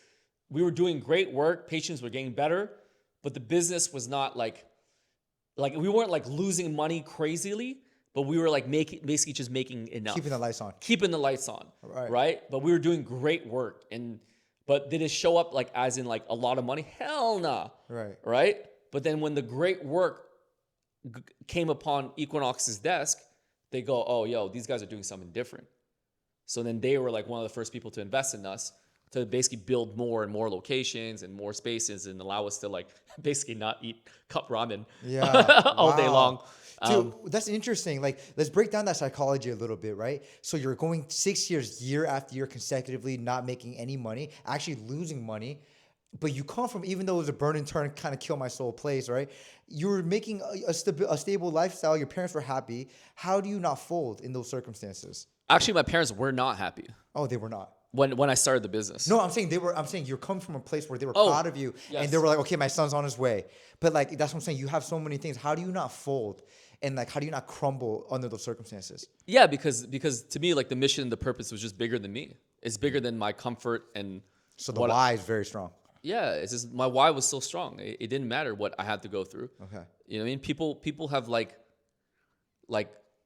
we were doing great work. Patients were getting better, but the business was not like we weren't like losing money crazily, but we were like basically just making enough. Keeping the lights on. Keeping the lights on. Right? But we were doing great work. But did it show up like as in like a lot of money? Hell nah. Right? But then when the great work came upon Equinox's desk, they go, oh, yo, these guys are doing something different. So then they were like one of the first people to invest in us to basically build more and more locations and more spaces and allow us to like basically not eat cup ramen all day long. Dude, that's interesting. Like, let's break down that psychology a little bit, right? So you're going 6 years, year after year consecutively, not making any money, actually losing money. But you come from, even though it was a burn and turn, kind of kill my soul place, right? You were making a stable lifestyle. Your parents were happy. How do you not fold in those circumstances? Actually, my parents were not happy. Oh, they were not. When I started the business. No, I'm saying you're coming from a place where they were proud of you, and they were like, okay, my son's on his way. But like, that's what I'm saying. You have so many things. How do you not fold? And like, how do you not crumble under those circumstances? Yeah, because to me, like the mission, the purpose was just bigger than me. It's bigger than my comfort and. So the why is very strong. Yeah, it's just my why was so strong. It didn't matter what I had to go through. Okay. You know what I mean? People have like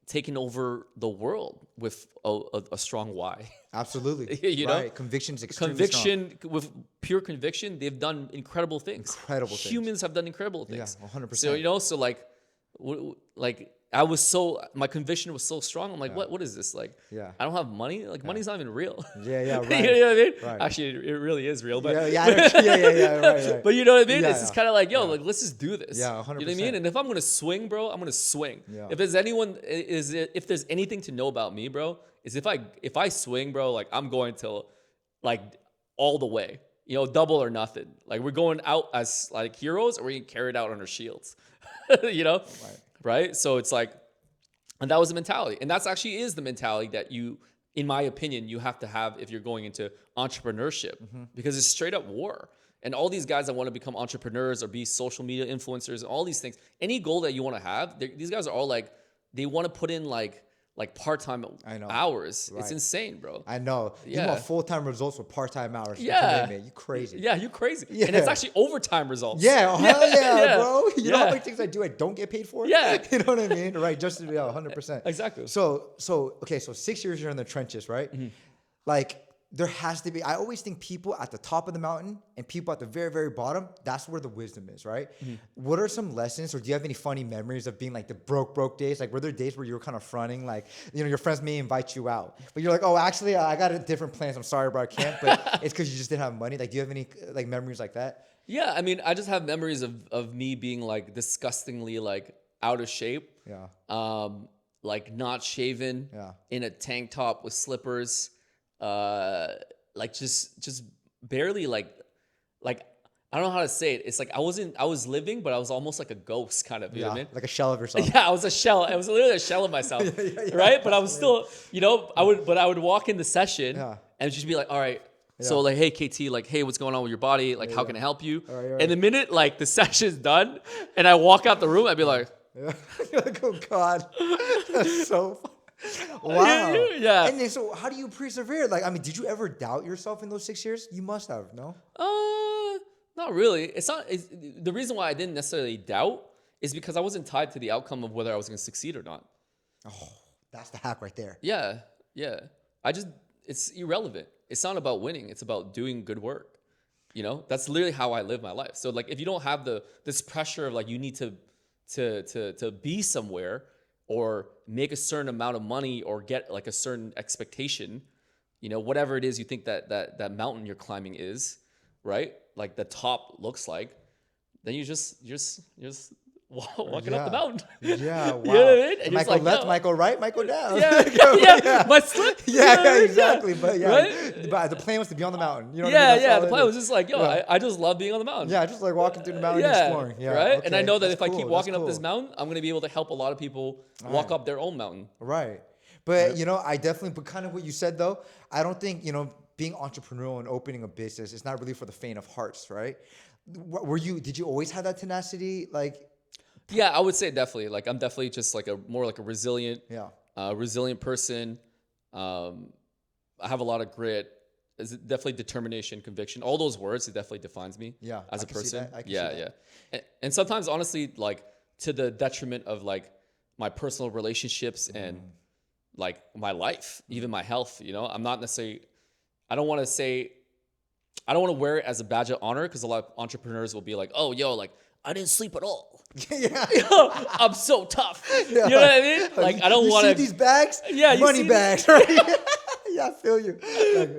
taken over the world with a strong why. Absolutely. You know? Conviction's extremely strong. With pure conviction, they've done incredible things. Humans have done incredible things. Yeah, 100%. So, you know, so like my conviction was so strong. I'm like, what is this? Like, I don't have money. Like, money's not even real. Yeah, right. You know what I mean? Right. Actually, it really is real. But right. But you know what I mean? It's just kind of like, yo, like, let's just do this. Yeah, 100%. You know what I mean? And if I'm going to swing, bro, I'm going to swing. Yeah. If there's anything to know about me, bro, is if I swing, bro, like, I'm going to, like, all the way. You know, double or nothing. Like, we're going out as, like, heroes, or we're getting carried out on our shields. You know? Right? So it's like, and that was the mentality. And that's actually is the mentality that you, in my opinion, you have to have if you're going into entrepreneurship, because it's straight up war. And all these guys that want to become entrepreneurs or be social media influencers and all these things, any goal that you want to have, these guys are all like, they want to put in like part-time hours. Right. It's insane, bro. I know. You want full-time results with part-time hours. Yeah. You crazy. Yeah, you crazy. Yeah. And it's actually overtime results. Yeah. Hell yeah, bro. You know how many things I do I don't get paid for? Yeah. You know what I mean? Right. Just to be 100%. Exactly. So 6 years you're in the trenches, right? Mm-hmm. Like, there has to be, I always think people at the top of the mountain and people at the very, very bottom, that's where the wisdom is, right? Mm-hmm. What are some lessons, or do you have any funny memories of being like the broke days? Like, were there days where you were kind of fronting, like, you know, your friends may invite you out, but you're like, oh, actually, I got a different plans. I'm sorry, bro, I can't, but it's because you just didn't have money. Like, do you have any like memories like that? Yeah, I mean, I just have memories of me being like disgustingly like out of shape. Yeah. Like not shaven. Yeah. In a tank top with slippers. Like just barely like I don't know how to say it. It's like I was living, but I was almost like a ghost kind of, you know what I mean? Like a shell of yourself. Yeah, I was a shell. I was literally a shell of myself. Right? But I was still, you know, I would walk in the session and just be like, all right, so like, hey, KT, like, hey, what's going on with your body? Like, how can I help you? Right. And the minute like the session's done and I walk out the room, I'd be like, you're like, oh God, that's so funny. Wow. Yeah. And then, so how do you persevere? Like, I mean, did you ever doubt yourself in those 6 years? You must have, no? Not really. The reason why I didn't necessarily doubt is because I wasn't tied to the outcome of whether I was going to succeed or not. Oh, that's the hack right there. Yeah. It's irrelevant. It's not about winning. It's about doing good work. You know, that's literally how I live my life. So like, if you don't have this pressure of like, you need to be somewhere or make a certain amount of money or get like a certain expectation, you know, whatever it is you think that mountain you're climbing is, right? Like the top looks like, then you just walking up the mountain. Yeah, wow. You know what I mean? And Might it's go like, left, yo, might go right, might go down. yeah. My slip. You know what I mean? Exactly. But Right? but the plan was to be on the mountain. You know what I mean? That's Yeah. all The it plan is. was just like, yo, Yeah. I just love being on the mountain. Yeah, just like walking through the mountain and exploring. Yeah, right. okay. And I know that That's if I keep cool. walking That's up this cool. mountain, I'm gonna be able to help a lot of people walk up their own mountain. Right. But, I definitely, but kind of what you said, though, I don't think, being entrepreneurial and opening a business is not really for the faint of hearts, right? Did you always have that tenacity? Like, Yeah, I would say definitely. Like, I'm definitely just like more like a resilient, resilient person. I have a lot of grit. It's definitely determination, conviction. All those words, it definitely defines me as a person. I can see that. Yeah. And sometimes, honestly, like to the detriment of like my personal relationships and like my life, even my health. I'm not necessarily. I don't want to wear it as a badge of honor because a lot of entrepreneurs will be like, "Oh, yo, like I didn't sleep at all. I'm so tough." You know what I mean? Like I don't want to see these bags. Yeah, money bags, right? Yeah, I feel you. Like,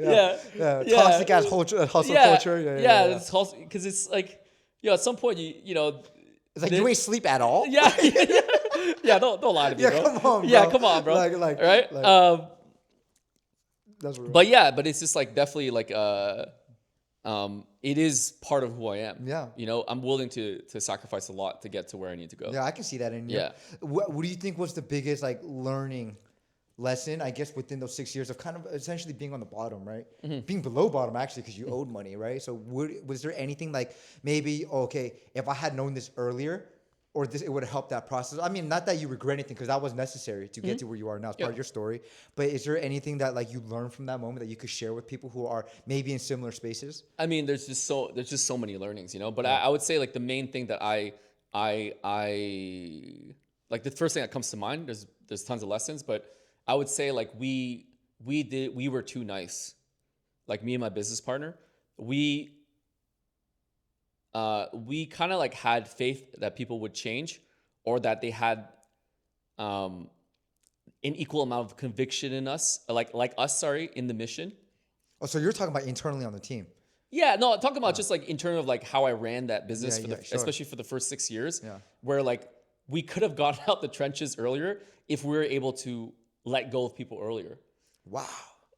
Yeah. toxic ass hustle culture. Yeah. It's because it's like, at some point It's like you ain't sleep at all. Yeah. Don't lie to me, bro. Come on, bro. Yeah, come on, bro. Like, right? That's real. But it's just like definitely like it is part of who I am. Yeah. I'm willing to sacrifice a lot to get to where I need to go. Yeah, I can see that in you. Yeah. What do you think was the biggest like learning lesson, I guess, within those 6 years of kind of essentially being on the bottom, right? Being below bottom, actually, because you owed money, right? So was there anything like maybe, okay, if I had known this earlier, or it would have helped that process? I mean, not that you regret anything, because that was necessary to get to where you are now. It's part of your story. But is there anything that like you learned from that moment that you could share with people who are maybe in similar spaces? I mean, there's just so many learnings, But I would say like the main thing that I like the first thing that comes to mind. There's tons of lessons, but I would say like we were too nice. Like me and my business partner, we kind of like had faith that people would change, or that they had an equal amount of conviction in us, like us, in the mission. Oh, so you're talking about internally on the team? Yeah, no, talking about just like in terms of like how I ran that business sure. especially for the first 6 years, Yeah. where like we could have gotten out the trenches earlier if we were able to let go of people earlier. Wow.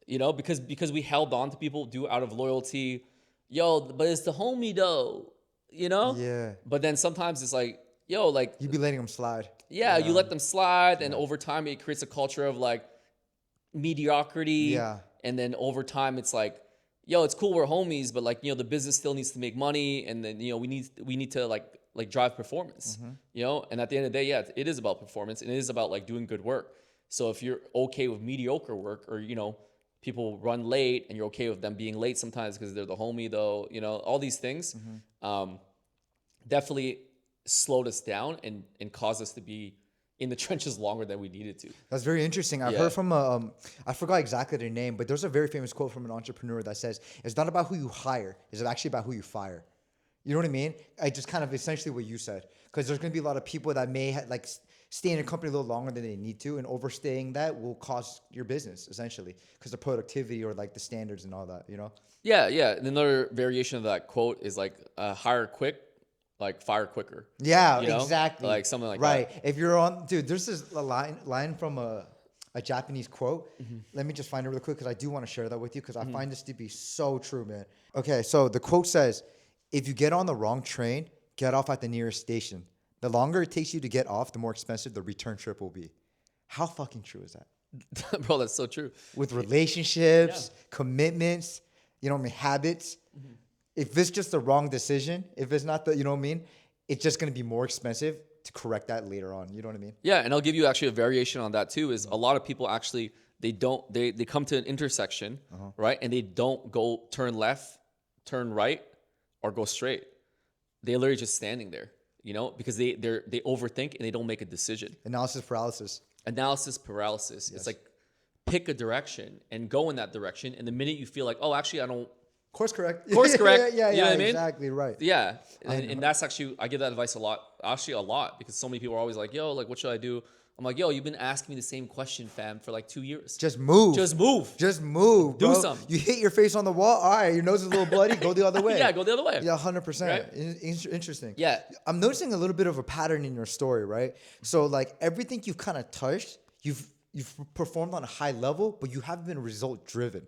Because we held on to people out of loyalty. Yo, but it's the homie though, Yeah. But then sometimes it's like, yo, like You'd be letting them slide. you let them slide, and over time it creates a culture of like mediocrity. Yeah. And then over time it's like, yo, it's cool, we're homies, but like, the business still needs to make money, and then we need to like drive performance. And at the end of the day, it is about performance, and it is about like doing good work. So if you're okay with mediocre work, or people run late and you're okay with them being late sometimes because they're the homie though, all these things definitely slowed us down and caused us to be in the trenches longer than we needed to. That's very interesting. I've heard from I forgot exactly their name, but there's a very famous quote from an entrepreneur that says, "It's not about who you hire; it's actually about who you fire." You know what I mean? I just kind of essentially what you said, because there's going to be a lot of people that may stay in a company a little longer than they need to, and overstaying that will cost your business essentially because the productivity or like the standards and all that. Yeah. And another variation of that quote is like hire quick, like fire quicker. Yeah, exactly. Like something like right. that. If you're on, dude, there's this line from a Japanese quote. Let me just find it real quick because I do want to share that with you because I find this to be so true, man. Okay, so the quote says, "If you get on the wrong train, get off at the nearest station. The longer it takes you to get off, the more expensive the return trip will be." How fucking true is that? Bro, that's so true. With relationships, commitments, habits. If it's just the wrong decision, if it's not it's just going to be more expensive to correct that later on. You know what I mean? Yeah, and I'll give you actually a variation on that too, is a lot of people actually, they come to an intersection, right? And they don't go turn left, turn right, or go straight. They're literally just standing there, because they overthink and they don't make a decision. Analysis paralysis. Yes. It's like pick a direction and go in that direction. And the minute you feel like, oh, actually, I don't. Course correct. Yeah, you know what I mean? Exactly right. Yeah. And that's actually, I give that advice a lot, because so many people are always like, yo, like, what should I do? I'm like, yo, you've been asking me the same question, fam, for like 2 years. Just move. Just move. Just move, Do bro. something. You hit your face on the wall. All right, your nose is a little bloody. Go the other way. Yeah, go the other way. Yeah, 100%. Right? Interesting. Yeah. I'm noticing a little bit of a pattern in your story, right? So like everything you've kind of touched, you've performed on a high level, but you haven't been result driven.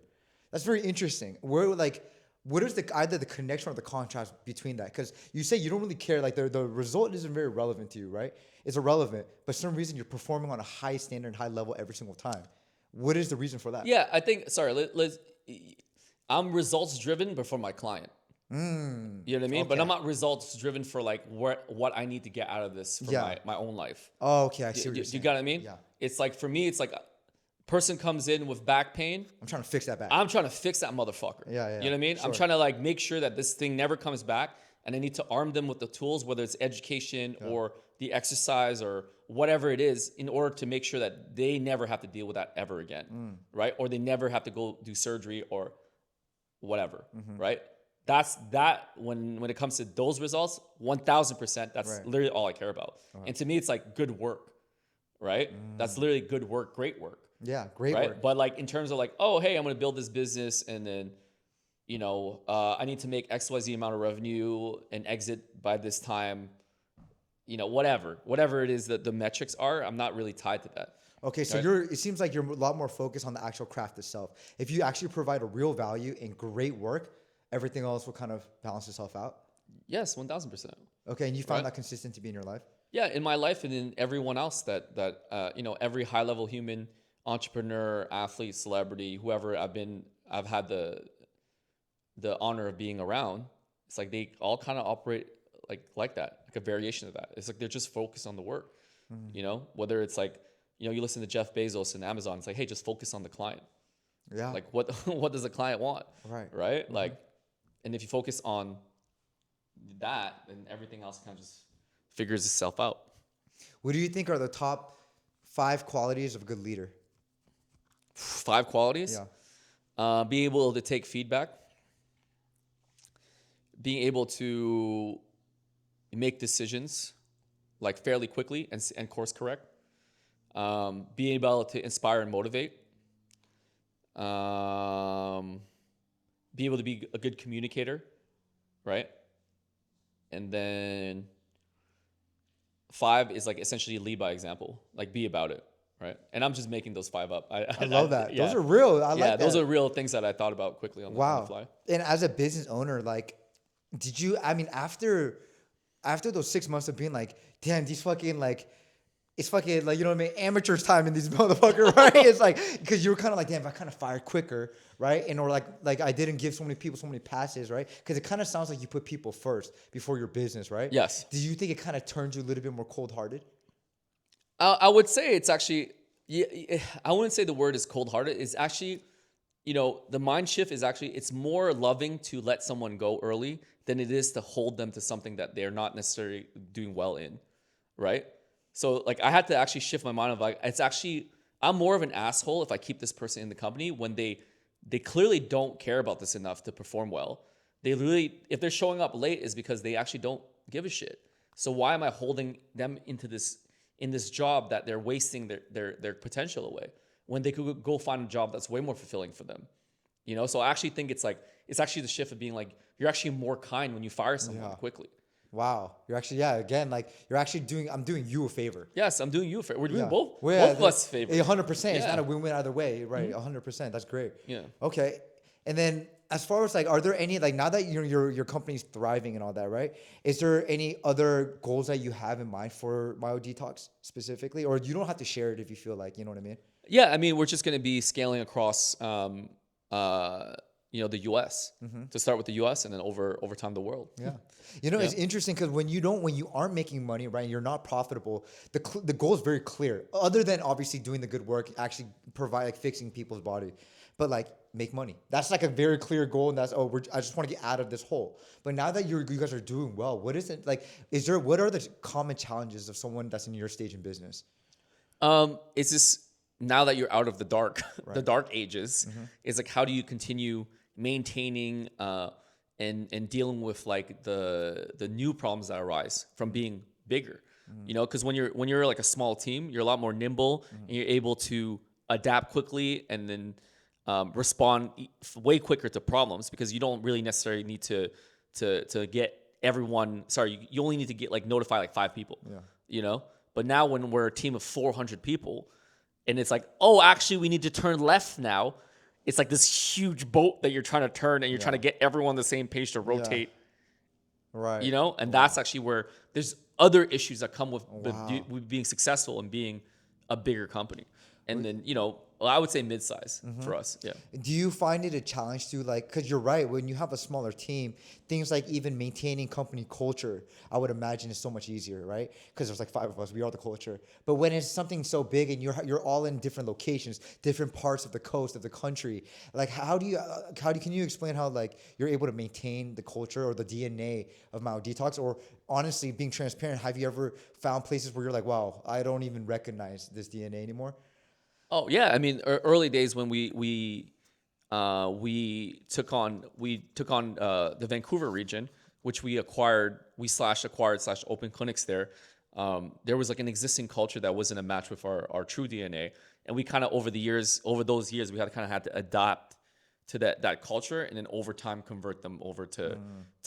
That's very interesting. What is either the connection or the contrast between that? Because you say you don't really care, like the result isn't very relevant to you, right? It's irrelevant, but for some reason you're performing on a high standard, high level every single time. What is the reason for that? Yeah, I think, I'm results driven, but for my client. You know what I mean? But okay. I'm not results driven for like what I need to get out of this for my own life. Oh, okay. I see what you're saying. You got what I mean? Yeah. It's like, for me, it's like a person comes in with back pain. I'm trying to fix that back. I'm trying to fix that motherfucker. Yeah. You know what I mean? Sure. I'm trying to like make sure that this thing never comes back, and I need to arm them with the tools, whether it's education or the exercise or whatever it is, in order to make sure that they never have to deal with that ever again, right? Or they never have to go do surgery or whatever, right? That's that. When it comes to those results, 1,000%. That's literally all I care about. And to me, it's like good work, right? That's literally good work, great work. Yeah, great right? work. But like in terms of like, oh, hey, I'm going to build this business, and then, I need to make XYZ amount of revenue and exit by this time, whatever it is that the metrics are, I'm not really tied to that. Okay, so right? it seems like you're a lot more focused on the actual craft itself. If you actually provide a real value and great work, everything else will kind of balance itself out. Yes, 1,000%. Okay, and you found that consistent to be in your life? Yeah, in my life and in everyone else that every high level human, entrepreneur, athlete, celebrity, whoever I've had the honor of being around. It's like they all kind of operate like that, like a variation of that. It's like they're just focused on the work, whether it's like, you listen to Jeff Bezos and Amazon, it's like, hey, just focus on the client. Yeah. Like what does the client want? Right. Right. Like, and if you focus on that, then everything else kind of just figures itself out. What do you think are the top 5 qualities of a good leader? 5 qualities? Yeah. Being able to take feedback. Being able to make decisions like fairly quickly and course correct. Being able to inspire and motivate. Be able to be a good communicator, right? And then 5 is like essentially lead by example, like be about it, right? And I'm just making those 5 up. I love that. Those are real. I like that. Those are real things that I thought about quickly on the fly. And as a business owner, like, after those 6 months of being like, damn, these fucking like, it's fucking like, you know what I mean? Amateur's time in these motherfuckers, right? It's like, because you were kind of like, damn, if I kind of fired quicker, right? And or like I didn't give so many people so many passes, right? Because it kind of sounds like you put people first before your business, right? Yes. Do you think it kind of turns you a little bit more cold-hearted? I would say it's actually, I wouldn't say the word is cold-hearted. It's actually, the mind shift is actually, it's more loving to let someone go early than it is to hold them to something that they're not necessarily doing well in, right? So like I had to actually shift my mind of like, it's actually, I'm more of an asshole if I keep this person in the company when they clearly don't care about this enough to perform well. They really, if they're showing up late, is because they actually don't give a shit. So why am I holding them in this job that they're wasting their potential away when they could go find a job that's way more fulfilling for them? So I actually think it's actually the shift of being like, you're actually more kind when you fire someone quickly. Wow. You're actually, again, like you're actually I'm doing you a favor. Yes, I'm doing you a favor. We're doing both of us a favor. 100%. Yeah. It's not a win-win either way, right? 100%. That's great. Yeah. Okay. And then as far as like, are there any, like now that your company's thriving and all that, right? Is there any other goals that you have in mind for MyoDetox specifically? Or you don't have to share it if you feel like, you know what I mean? Yeah. I mean, we're just going to be scaling across, the U.S. to start with the U.S. and then over time the world. Yeah. It's interesting because when you aren't making money, right, you're not profitable, the goal is very clear. Other than obviously doing the good work, actually provide like fixing people's body, but like make money. That's like a very clear goal, and that's I just want to get out of this hole. But now that you guys are doing well, what is it like? What are the common challenges of someone that's in your stage in business? It's just now that you're out of the dark, the dark ages, it's like how do you continue maintaining and dealing with like the new problems that arise from being bigger. You know, because when you're like a small team, you're a lot more nimble and you're able to adapt quickly and then respond way quicker to problems because you don't really necessarily need to get everyone. Sorry, you only need to get like notify like 5 people. Yeah. You know, but now when we're a team of 400 people, and it's like, oh, actually, we need to turn left now. It's like this huge boat that you're trying to turn, and you're trying to get everyone on the same page to rotate. Right. You know, and that's actually where there's other issues that come with with being successful and being a bigger company. And then, you know, well, I would say mid-size for us. Yeah. Do you find it a challenge to like, because you're right, when you have a smaller team, things like even maintaining company culture, I would imagine is so much easier, right? Because there's like 5 of us, we are the culture. But when it's something so big and you're all in different locations, different parts of the coast of the country, like can you explain how like you're able to maintain the culture or the DNA of Mao Detox? Or honestly, being transparent, have you ever found places where you're like, wow, I don't even recognize this DNA anymore? Oh yeah, I mean, early days when we took on the Vancouver region, which we acquired, open clinics there. There was like an existing culture that wasn't a match with our true DNA, and we kind of over those years, we had to adapt to that culture, and then over time convert them over to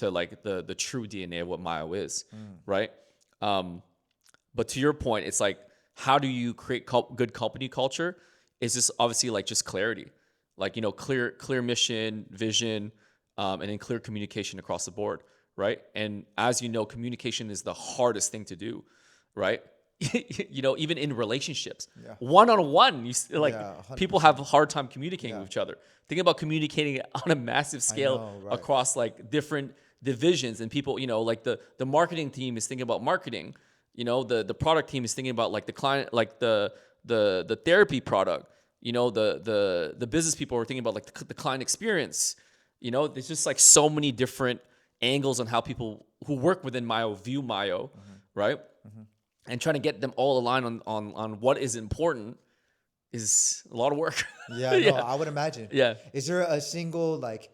like the true DNA of what Mayo is, right? But to your point, it's like, how do you create good company culture? Is this obviously like just clarity, like, you know, clear mission, vision, and then clear communication across the board, right? And as you know, communication is the hardest thing to do, right? You know, even in relationships, one-on-one, people have a hard time communicating with each other. Think about communicating on a massive scale across like different divisions, and people, you know, like the marketing team is thinking about marketing. You know, the product team is thinking about like the client, like the therapy product. You know, the business people are thinking about like the client experience. You know, there's just like so many different angles on how people who work within Mayo view Mayo, right? And trying to get them all aligned on what is important is a lot of work. Yeah, no, I would imagine. Yeah. Is there a single like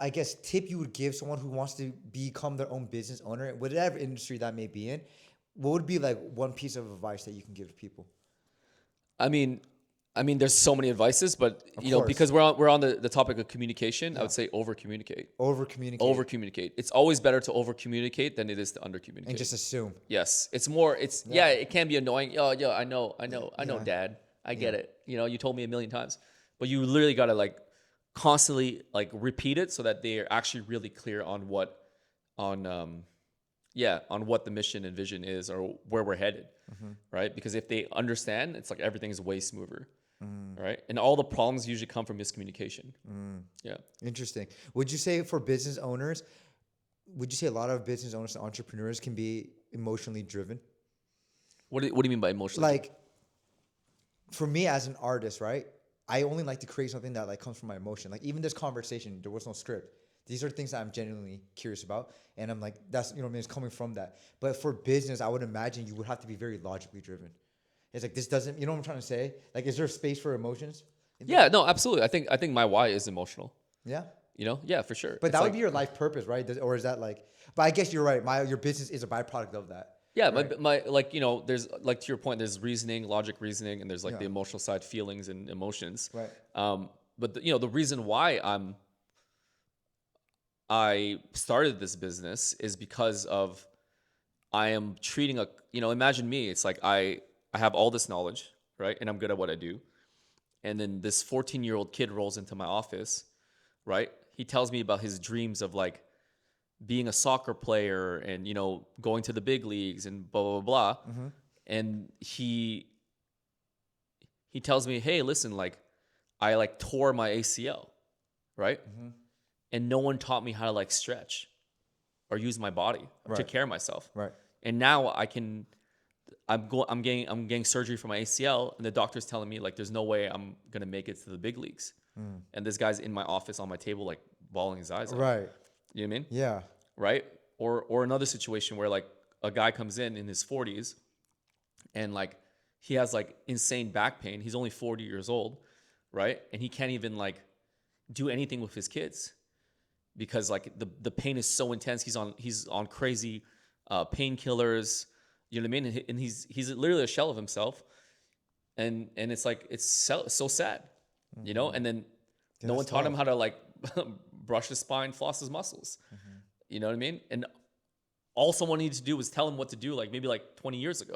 I guess tip you would give someone who wants to become their own business owner, whatever industry that may be in? What would be like one piece of advice that you can give to people? I mean, there's so many advices, but you know, because we're on the topic of communication, I would say over communicate. Over communicate. It's always better to over communicate than it is to under communicate. And just assume. Yes, it's more. It can be annoying. Oh, yeah, I know, Dad, I get it. You know, you told me a million times, but you literally gotta like constantly like repeat it so that they are actually really clear on what the mission and vision is or where we're headed, right? Because if they understand, it's like everything is way smoother, right? And all the problems usually come from miscommunication. Yeah. Interesting. Would you say for business owners, a lot of business owners and entrepreneurs can be emotionally driven? What do you mean by emotionally? Like, for me as an artist, right? I only like to create something that like comes from my emotion. Like even this conversation, there was no script. These are things that I'm genuinely curious about. And I'm like, that's, you know what I mean? It's coming from that. But for business, I would imagine you would have to be very logically driven. It's like, this doesn't, you know what I'm trying to say? Like, is there space for emotions? Yeah, no, absolutely. I think my why is emotional. Yeah. You know? Yeah, for sure. But that would be your life purpose, right? Or is that like, but I guess you're right. Your business is a byproduct of that. Yeah, right? my like, you know, there's like to your point, there's logic reasoning, and there's like the emotional side, feelings and emotions. Right. But you know, the reason why I started this business is because of I am treating imagine me. It's like I have all this knowledge, right? And I'm good at what I do. And then this 14-year-old kid rolls into my office, right? He tells me about his dreams of like being a soccer player and, you know, going to the big leagues and blah, blah, blah. And he tells me, hey, listen, like I like tore my ACL, right? And no one taught me how to like stretch or use my body to take care of myself. Right. And now I'm getting surgery for my ACL, and the doctor's telling me like there's no way I'm gonna make it to the big leagues. And this guy's in my office on my table like bawling his eyes out. Right. You know what I mean? Yeah. Right. Or another situation where like a guy comes in his 40s and like he has like insane back pain. He's only 40 years old, right? And he can't even like do anything with his kids because like the pain is so intense. He's on crazy painkillers. You know what I mean? And he's literally a shell of himself. And it's like, it's so sad, you know? And then no one taught him how to like brush his spine, floss his muscles. You know what I mean? And all someone needed to do was tell him what to do, like maybe like 20 years ago.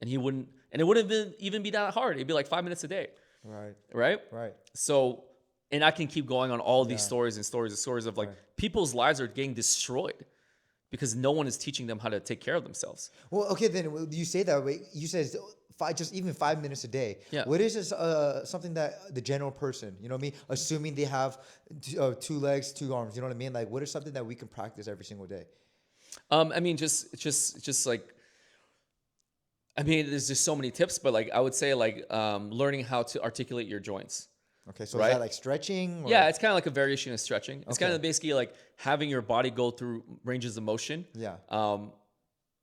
And he wouldn't, and it wouldn't even be that hard. It'd be like 5 minutes a day. Right. So, and I can keep going on all these stories and stories of like people's lives are getting destroyed because no one is teaching them how to take care of themselves. Well, okay, then you say that way. You said just even 5 minutes a day. Yeah. What is this, something that the general person, you know what I mean? Assuming they have 2 legs, 2 arms, you know what I mean? Like, what is something that we can practice every single day? I mean, just like, I mean, there's just so many tips, but like, I would say like, learning how to articulate your joints. Okay. So is that like stretching? Or? Yeah. It's kind of like a variation of stretching. It's kind Okay. of basically like having your body go through ranges of motion. Yeah.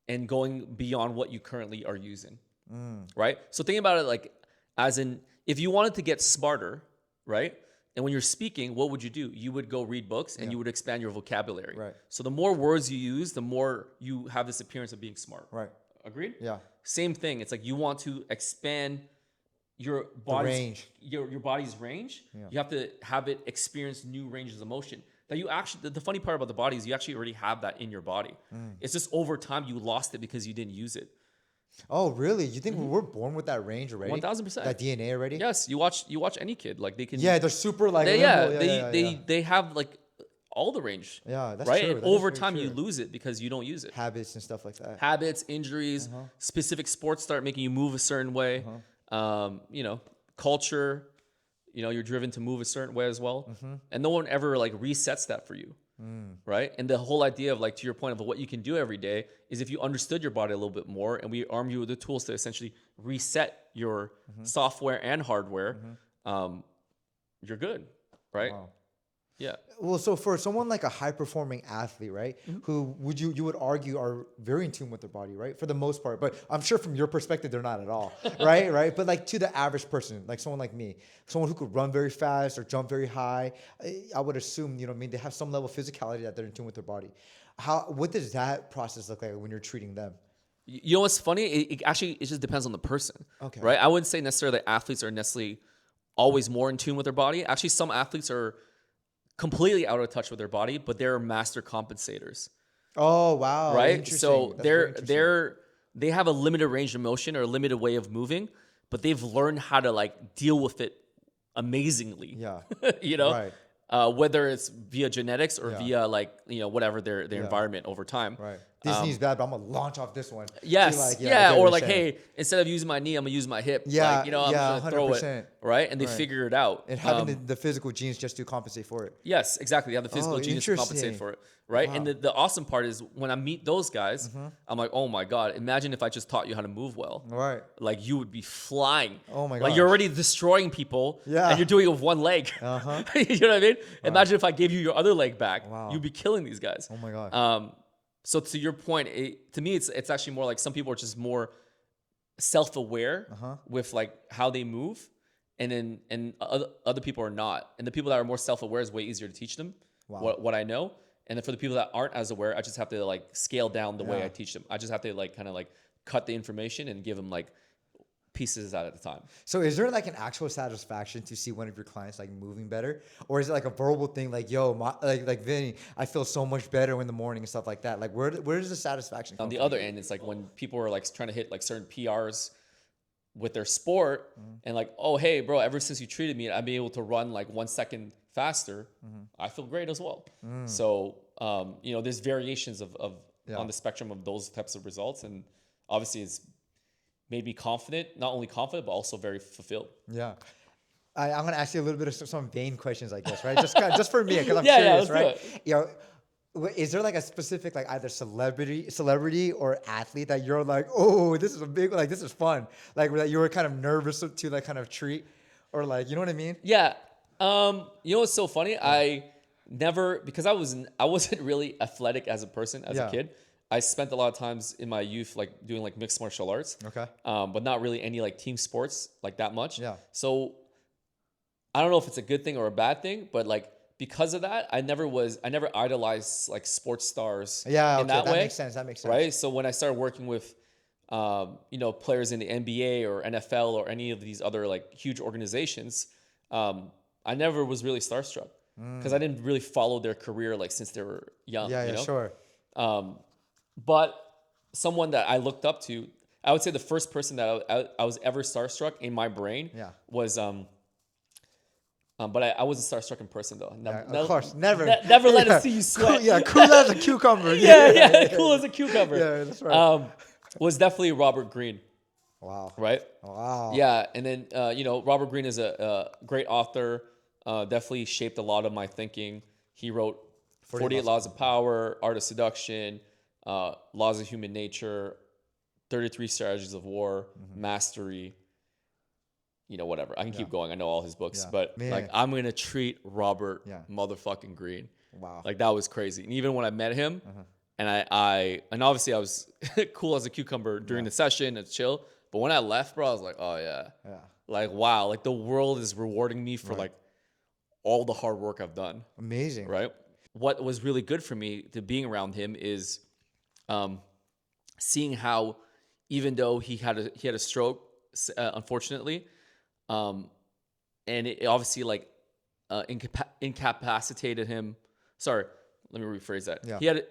And going beyond what you currently are using. Right. So think about it like, as in, if you wanted to get smarter, right? And when you're speaking, what would you do? You would go read books and you would expand your vocabulary. Right. So the more words you use, the more you have this appearance of being smart. Right. Agreed? Yeah. Same thing. It's like you want to expand your body's range. Your body's range. Yeah. You have to have it experience new ranges of motion. That you actually, the funny part about the body is you actually already have that in your body. It's just over time you lost it because you didn't use it. Oh, really? You think we're born with that range already? 1000%. That DNA already? Yes, you watch any kid, like they can. Yeah, they're super like. They have like all the range. Yeah, that's right. true. And That is over very time true. you lose it because you don't use it. Habits and stuff like that. Habits, injuries, specific sports start making you move a certain way. You know, culture. You know, you're driven to move a certain way as well, and no one ever like resets that for you. Right. And the whole idea of like, to your point of what you can do every day is if you understood your body a little bit more and we arm you with the tools to essentially reset your software and hardware, you're good. Right. Wow. Yeah. Well, so for someone like a high performing athlete, right, who you would argue are very in tune with their body, right, for the most part, but I'm sure from your perspective they're not at all, right, but like to the average person, like someone like me, someone who could run very fast or jump very high, I would assume, you know what I mean, they have some level of physicality that they're in tune with their body. What does that process look like when you're treating them? You know what's funny? It just depends on the person. Okay. Right. I wouldn't say necessarily that athletes are necessarily always more in tune with their body. Actually, some athletes are completely out of touch with their body, but they're master compensators. Oh, wow. Right. So they have a limited range of motion or a limited way of moving, but they've learned how to like deal with it amazingly. Yeah. You know, right. Whether it's via genetics or via like, you know, whatever their environment over time. Right. Disney's bad, but I'm gonna launch off this one. Yes. Like, or like, hey, instead of using my knee, I'm gonna use my hip. Yeah. Like, you know, I'm just gonna throw it. Right. And they figure it out. And having the physical genes just to compensate for it. Yes, exactly. They have the physical genes to compensate for it. Right. Wow. And the awesome part is when I meet those guys, I'm like, oh my God, imagine if I just taught you how to move well. Right. Like you would be flying. Oh my God. Like you're already destroying people. Yeah. And you're doing it with one leg. You know what I mean? Imagine if I gave you your other leg back. Wow. You'd be killing these guys. Oh my God. So to your point, to me, it's actually more like some people are just more self-aware with like how they move, and other people are not. And the people that are more self-aware is way easier to teach them what I know. And then for the people that aren't as aware, I just have to like scale down the way I teach them. I just have to like kind of like cut the information and give them like pieces at a time. So is there like an actual satisfaction to see one of your clients like moving better, or is it like a verbal thing like, yo, like Vinny, I feel so much better in the morning and stuff like that? Like where does the satisfaction come On the from? other end, it's like when people are like trying to hit like certain PRs with their sport and like, oh, hey bro, ever since you treated me, I've been able to run like 1 second faster. I feel great as well. So, you know, there's variations of on the spectrum of those types of results. And obviously it's made me confident, not only confident, but also very fulfilled. Yeah. I'm going to ask you a little bit of some vain questions, I guess, right? Just for me, because I'm curious, right? You know, is there like a specific, like either celebrity or athlete that you're like, oh, this is a big, like, this is fun. Like that you were kind of nervous to like kind of treat, or like, you know what I mean? Yeah. You know what's so funny? I never, because I wasn't really athletic as a person, as a kid. I spent a lot of times in my youth like doing like mixed martial arts. Okay. But not really any like team sports like that much. Yeah. So I don't know if it's a good thing or a bad thing, but like because of that, I never idolized like sports stars Yeah, in okay, that that way. makes sense. That makes sense. Right. So when I started working with, players in the NBA or NFL or any of these other like huge organizations, I never was really starstruck because I didn't really follow their career like since they were young. Yeah, yeah, sure. But someone that I looked up to, I would say the first person that I was ever starstruck in my brain was but I wasn't starstruck in person though. Of course, never. Never let us see you sweat. Cool as a cucumber. Cool as a cucumber. Yeah, that's right. Was definitely Robert Greene. Wow. Right? Wow. Yeah, and then Robert Greene is a great author. Definitely shaped a lot of my thinking. He wrote 48 Laws of Power, Art of Seduction, Laws of Human Nature, 33 Strategies of War, Mastery. Whatever. I can keep going. I know all his books, but like I'm gonna treat Robert motherfucking Greene. Wow. Like that was crazy. And even when I met him, and I obviously I was cool as a cucumber during the session, it's chill. But when I left, bro, I was like, oh yeah, like wow, like the world is rewarding me for like all the hard work I've done. Amazing. Right. What was really good for me to being around him is, seeing how, even though he had a stroke, unfortunately. And it obviously like incapacitated him. Sorry, let me rephrase that. Yeah. He had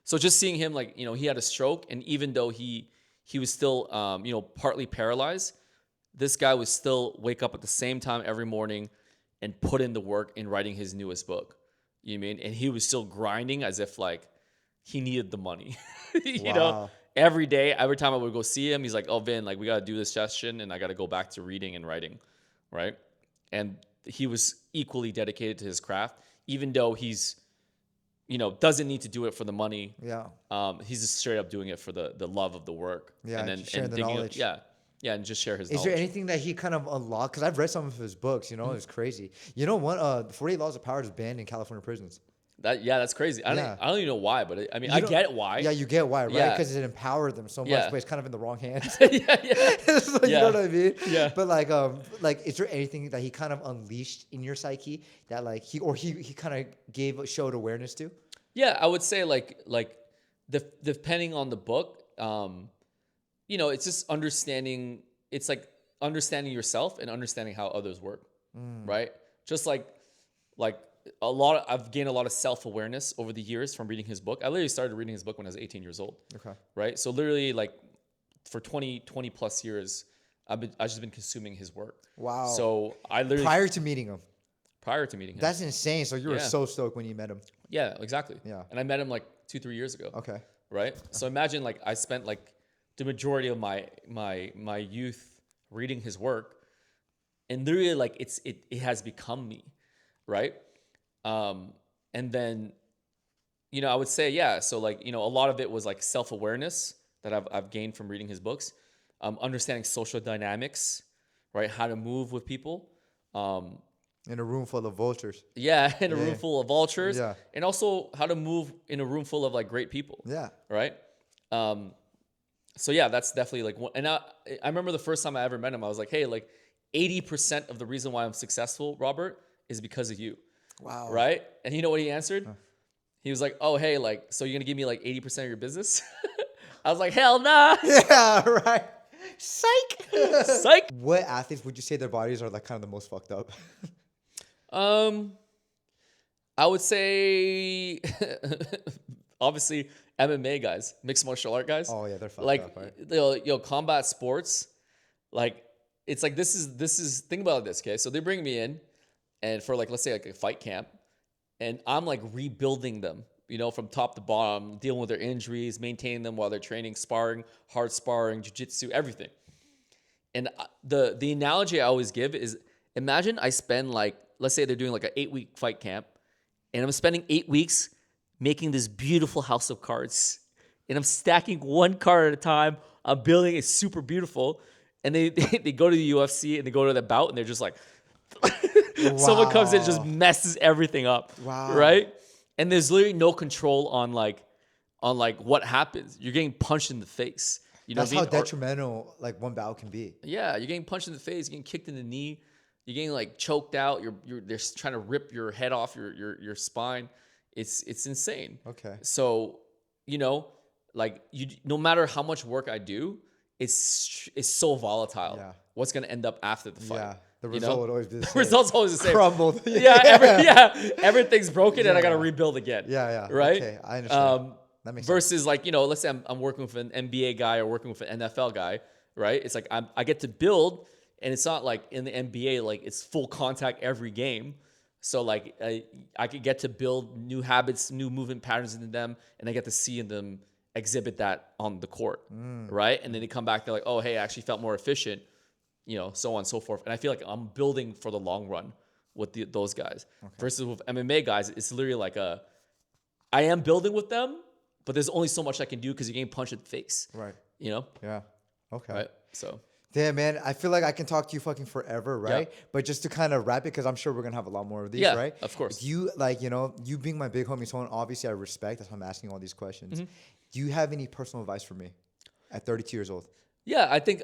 so just seeing him like he had a stroke, and even though he was still partly paralyzed, this guy would still wake up at the same time every morning and put in the work in writing his newest book. You know what I mean? And he was still grinding as if like he needed the money. you know. Every day, every time I would go see him, he's like, oh, Vin, like, we got to do this session, and I got to go back to reading and writing, right? And he was equally dedicated to his craft, even though he's, doesn't need to do it for the money. Yeah. He's just straight up doing it for the love of the work. Yeah, and then share the knowledge. And just share his knowledge. Is there anything that he kind of unlocked? Because I've read some of his books, it's crazy. The 48 Laws of Power is banned in California prisons. That's crazy. I don't even know why, but I get why. Yeah, you get why, right? Because it empowered them so much, but it's kind of in the wrong hands. You know what I mean? Yeah. But is there anything that he kind of unleashed in your psyche that he kind of showed awareness to? Yeah, I would say depending on the book, it's just understanding. It's like understanding yourself and understanding how others work, right? Just like. I've gained a lot of self-awareness over the years from reading his book. I literally started reading his book when I was 18 years old. Okay. Right? So literally for 20 plus years, I've just been consuming his work. Wow. So I literally... Prior to meeting him. That's insane. So you were so stoked when you met him. Yeah, exactly. Yeah. And I met him 2-3 years ago. Okay. Right? So imagine I spent the majority of my youth reading his work, and literally it has become me. Right? And then, I would say, so a lot of it was self-awareness that I've gained from reading his books, understanding social dynamics, right? How to move with people. In a room full of vultures. Yeah. In a room full of vultures. Yeah. And also how to move in a room full of great people. Yeah. Right. So that's definitely one. And I remember the first time I ever met him, I was like, hey, 80% of the reason why I'm successful, Robert, is because of you. Wow. Right? And you know what he answered? He was like, oh, hey, so you're going to give me 80% of your business? I was like, hell nah. Yeah, right. Psych. Psych. What athletes would you say their bodies are kind of the most fucked up? I would say, obviously, MMA guys, mixed martial art guys. Oh, yeah, they're fucked up, right? Combat sports, it's this is, think about this, okay? So they bring me in. And for let's say a fight camp, and I'm rebuilding them, from top to bottom, dealing with their injuries, maintaining them while they're training, sparring, hard sparring, jiu-jitsu, everything. And the analogy I always give is, imagine I spend let's say they're doing an 8-week fight camp, and I'm spending 8 weeks making this beautiful house of cards, and I'm stacking one card at a time. I'm building it super beautiful, and they go to the UFC and they go to the bout, and they're just Wow. Someone comes in and just messes everything up. Wow. Right? And there's literally no control on what happens. You're getting punched in the face. That's how detrimental one bout can be. Yeah, you're getting punched in the face, you're getting kicked in the knee. You're getting like choked out. They're trying to rip your head off your spine. It's insane. Okay. So, like no matter how much work I do, it's so volatile. Yeah. What's gonna end up after the fight? Yeah. The result would always be the The same. result's always the same. Crumbled. Everything's broken and I gotta rebuild again. Yeah. Right. Okay, I understand. That makes sense. Versus like, let's say I'm working with an NBA guy or working with an NFL guy, right? It's like I get to build, and it's not like in the NBA, like it's full contact every game. So like I could get to build new habits, new movement patterns into them, and I get to see them exhibit that on the court, right? And then they come back, they're like, oh, hey, I actually felt more efficient, so on and so forth. And I feel like I'm building for the long run with those guys. Okay. Versus with MMA guys, it's literally like I am building with them, but there's only so much I can do because you're getting punched in the face. Right. Yeah. Okay. Right. So. Damn, man, I feel like I can talk to you fucking forever, right? Yeah. But just to kind of wrap it, because I'm sure we're going to have a lot more of these, Yeah, right? of course. You, you being my big homie, someone obviously I respect, that's why I'm asking all these questions. Mm-hmm. Do you have any personal advice for me at 32 years old? Yeah, I think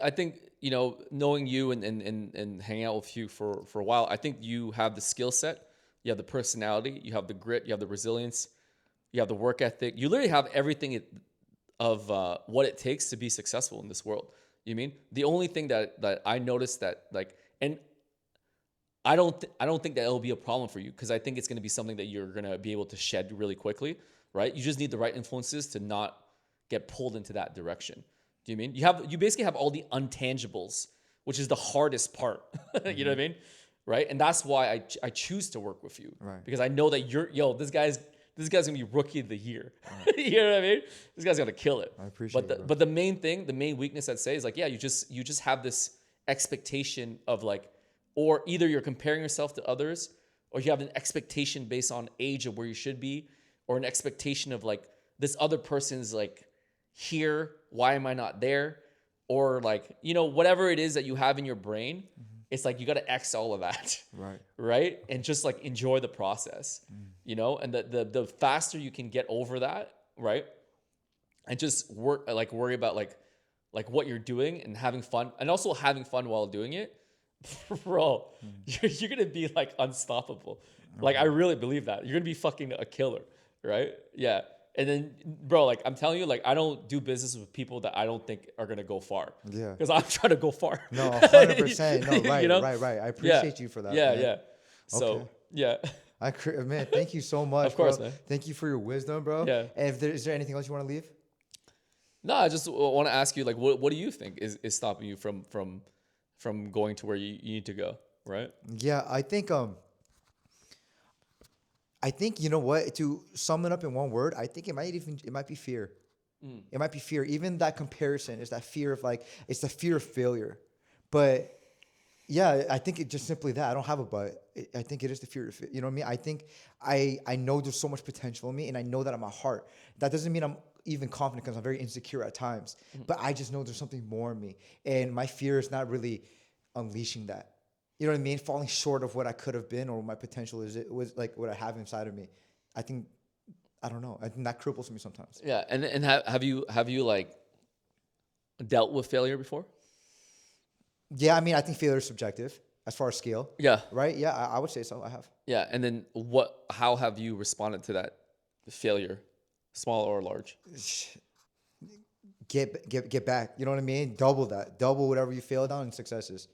knowing you and hanging out with you for a while, I think you have the skill set, you have the personality, you have the grit, you have the resilience, you have the work ethic. You literally have everything of what it takes to be successful in this world. You mean the only thing that I noticed that and I don't think that it'll be a problem for you, because I think it's going to be something that you're going to be able to shed really quickly, right? You just need the right influences to not get pulled into that direction. Do you mean you basically have all the untangibles, which is the hardest part. You know what I mean? Right? And that's why I choose to work with you. Right. Because I know that this guy's gonna be rookie of the year. Right. You know what I mean? This guy's gonna kill it. I appreciate it. But the main weakness I'd say is like, yeah, you just have this expectation of like, or either you're comparing yourself to others, or you have an expectation based on age of where you should be, or an expectation of like this other person's like here, why am I not there? Or like, whatever it is that you have in your brain, it's like you got to X all of that. Right. Right? And just like enjoy the process, and the faster you can get over that, right? And just worry about like what you're doing and having fun, and also having fun while doing it, bro, you're going to be like unstoppable. Like, I really believe that. You're going to be fucking a killer, right? Yeah. And then, bro, like I'm telling you, like I don't do business with people that I don't think are gonna go far. Yeah. Because I'm trying to go far. No, 100%. No, right, right. I appreciate you for that. Yeah, man. yeah. So, okay. Yeah. Man, thank you so much. Of course, bro. man. Thank you for your wisdom, bro. Yeah. And is there anything else you want to leave? No, I just want to ask you, like, what do you think is stopping you from going to where you need to go, right? Yeah, I think you know what, to sum it up in one word, I think it might be fear. It might be fear. Even that comparison is that fear of it's the fear of failure. But yeah, I think it's just simply that. I don't have a but. I think it is the fear of failure. You know what I mean? I think I know there's so much potential in me, and I know that in my heart. That doesn't mean I'm even confident, because I'm very insecure at times. But I just know there's something more in me. And my fear is not really unleashing that. You know what I mean? Falling short of what I could have been or what my potential is. It was like what I have inside of me. I don't know. I think that cripples me sometimes. Yeah. And have you like dealt with failure before? Yeah. I mean, I think failure is subjective as far as scale. Yeah. Right? Yeah. I would say so. I have. Yeah. And then how have you responded to that failure, small or large? Get back. You know what I mean? Double that. Double whatever you failed on in successes.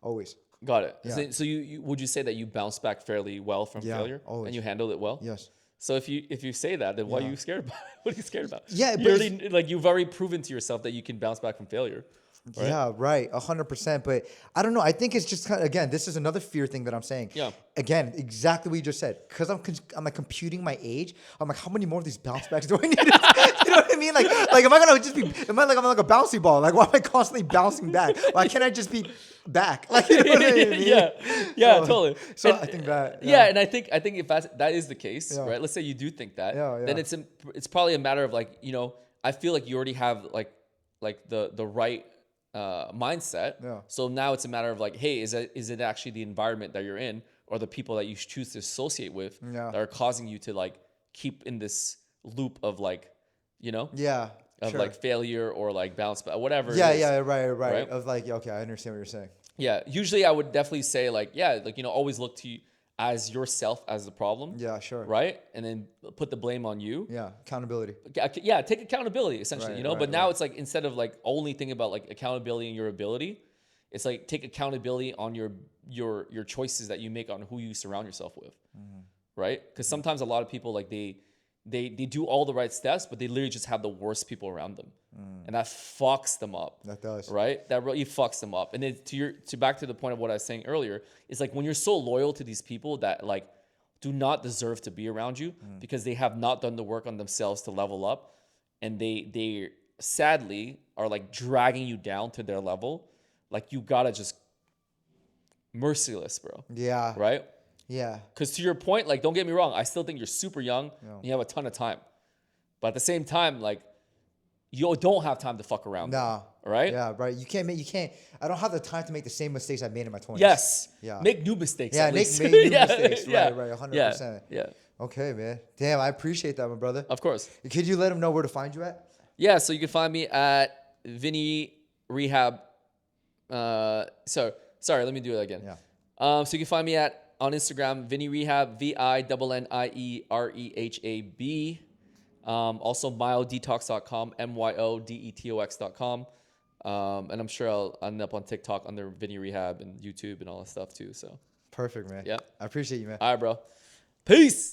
Always. Got it. Yeah. So you would you say that you bounced back fairly well from failure? Always. And you handled it well? Yes. So if you say that, then why are you scared about it? What are you scared about? Yeah, you've already proven to yourself that you can bounce back from failure. Right? Yeah, right. 100%. But I don't know. I think it's just kind of, again, this is another fear thing that I'm saying. Yeah. Again, exactly what you just said. Because I'm like computing my age. I'm like, how many more of these bounce backs do I need? You know what I mean? Like am I gonna just be? I'm like a bouncy ball. Like, why am I constantly bouncing back? Why can't I just be back? Like, you know what I mean? Yeah, totally. So and, I think that. Yeah, and I think if that is the case, right? Let's say you do think that. Then it's probably a matter of like, I feel like you already have like the right mindset. Yeah. So now it's a matter of like, hey, is it actually the environment that you're in, or the people that you choose to associate with that are causing you to like keep in this loop of like, like failure or like bounce back, whatever. Yeah, right. Of like, okay, I understand what you're saying. Yeah. Usually I would definitely say like, yeah, like, you know, always look to you as yourself as the problem. Yeah, sure. Right. And then put the blame on you. Yeah, accountability. Yeah. Take accountability essentially, you Right, know, but right, now right. it's like, instead of like only thinking about like accountability and your ability, it's like take accountability on your choices that you make on who you surround yourself with. Right. Because sometimes a lot of people like they do all the right steps, but they literally just have the worst people around them. And that fucks them up. That does. Right? That really fucks them up. And then to back to the point of what I was saying earlier, it's like when you're so loyal to these people that like do not deserve to be around you because they have not done the work on themselves to level up, and they sadly are like dragging you down to their level, like you gotta just merciless, bro. Yeah. Right? Yeah. Because to your point, like, don't get me wrong, I still think you're super young and you have a ton of time. But at the same time, like, you don't have time to fuck around. Nah. Right? Yeah, right. You can't. I don't have the time to make the same mistakes I made in my 20s. Yes. Yeah. Make new mistakes. Yeah, at make least. new Yeah, mistakes. yeah, Right, 100%. Yeah. Okay, man. Damn, I appreciate that, my brother. Of course. Could you let them know where to find you at? Yeah, so you can find me at Vinnierehab. Sorry, let me do it again. Yeah. So you can find me on Instagram, Vinnierehab, VINNIEREHAB. Also myodetox.com, MYODETOX.com. And I'm sure I'll end up on TikTok under Vinnierehab and YouTube and all that stuff too. So Perfect, man. Yeah. I appreciate you, man. all right, bro. Peace.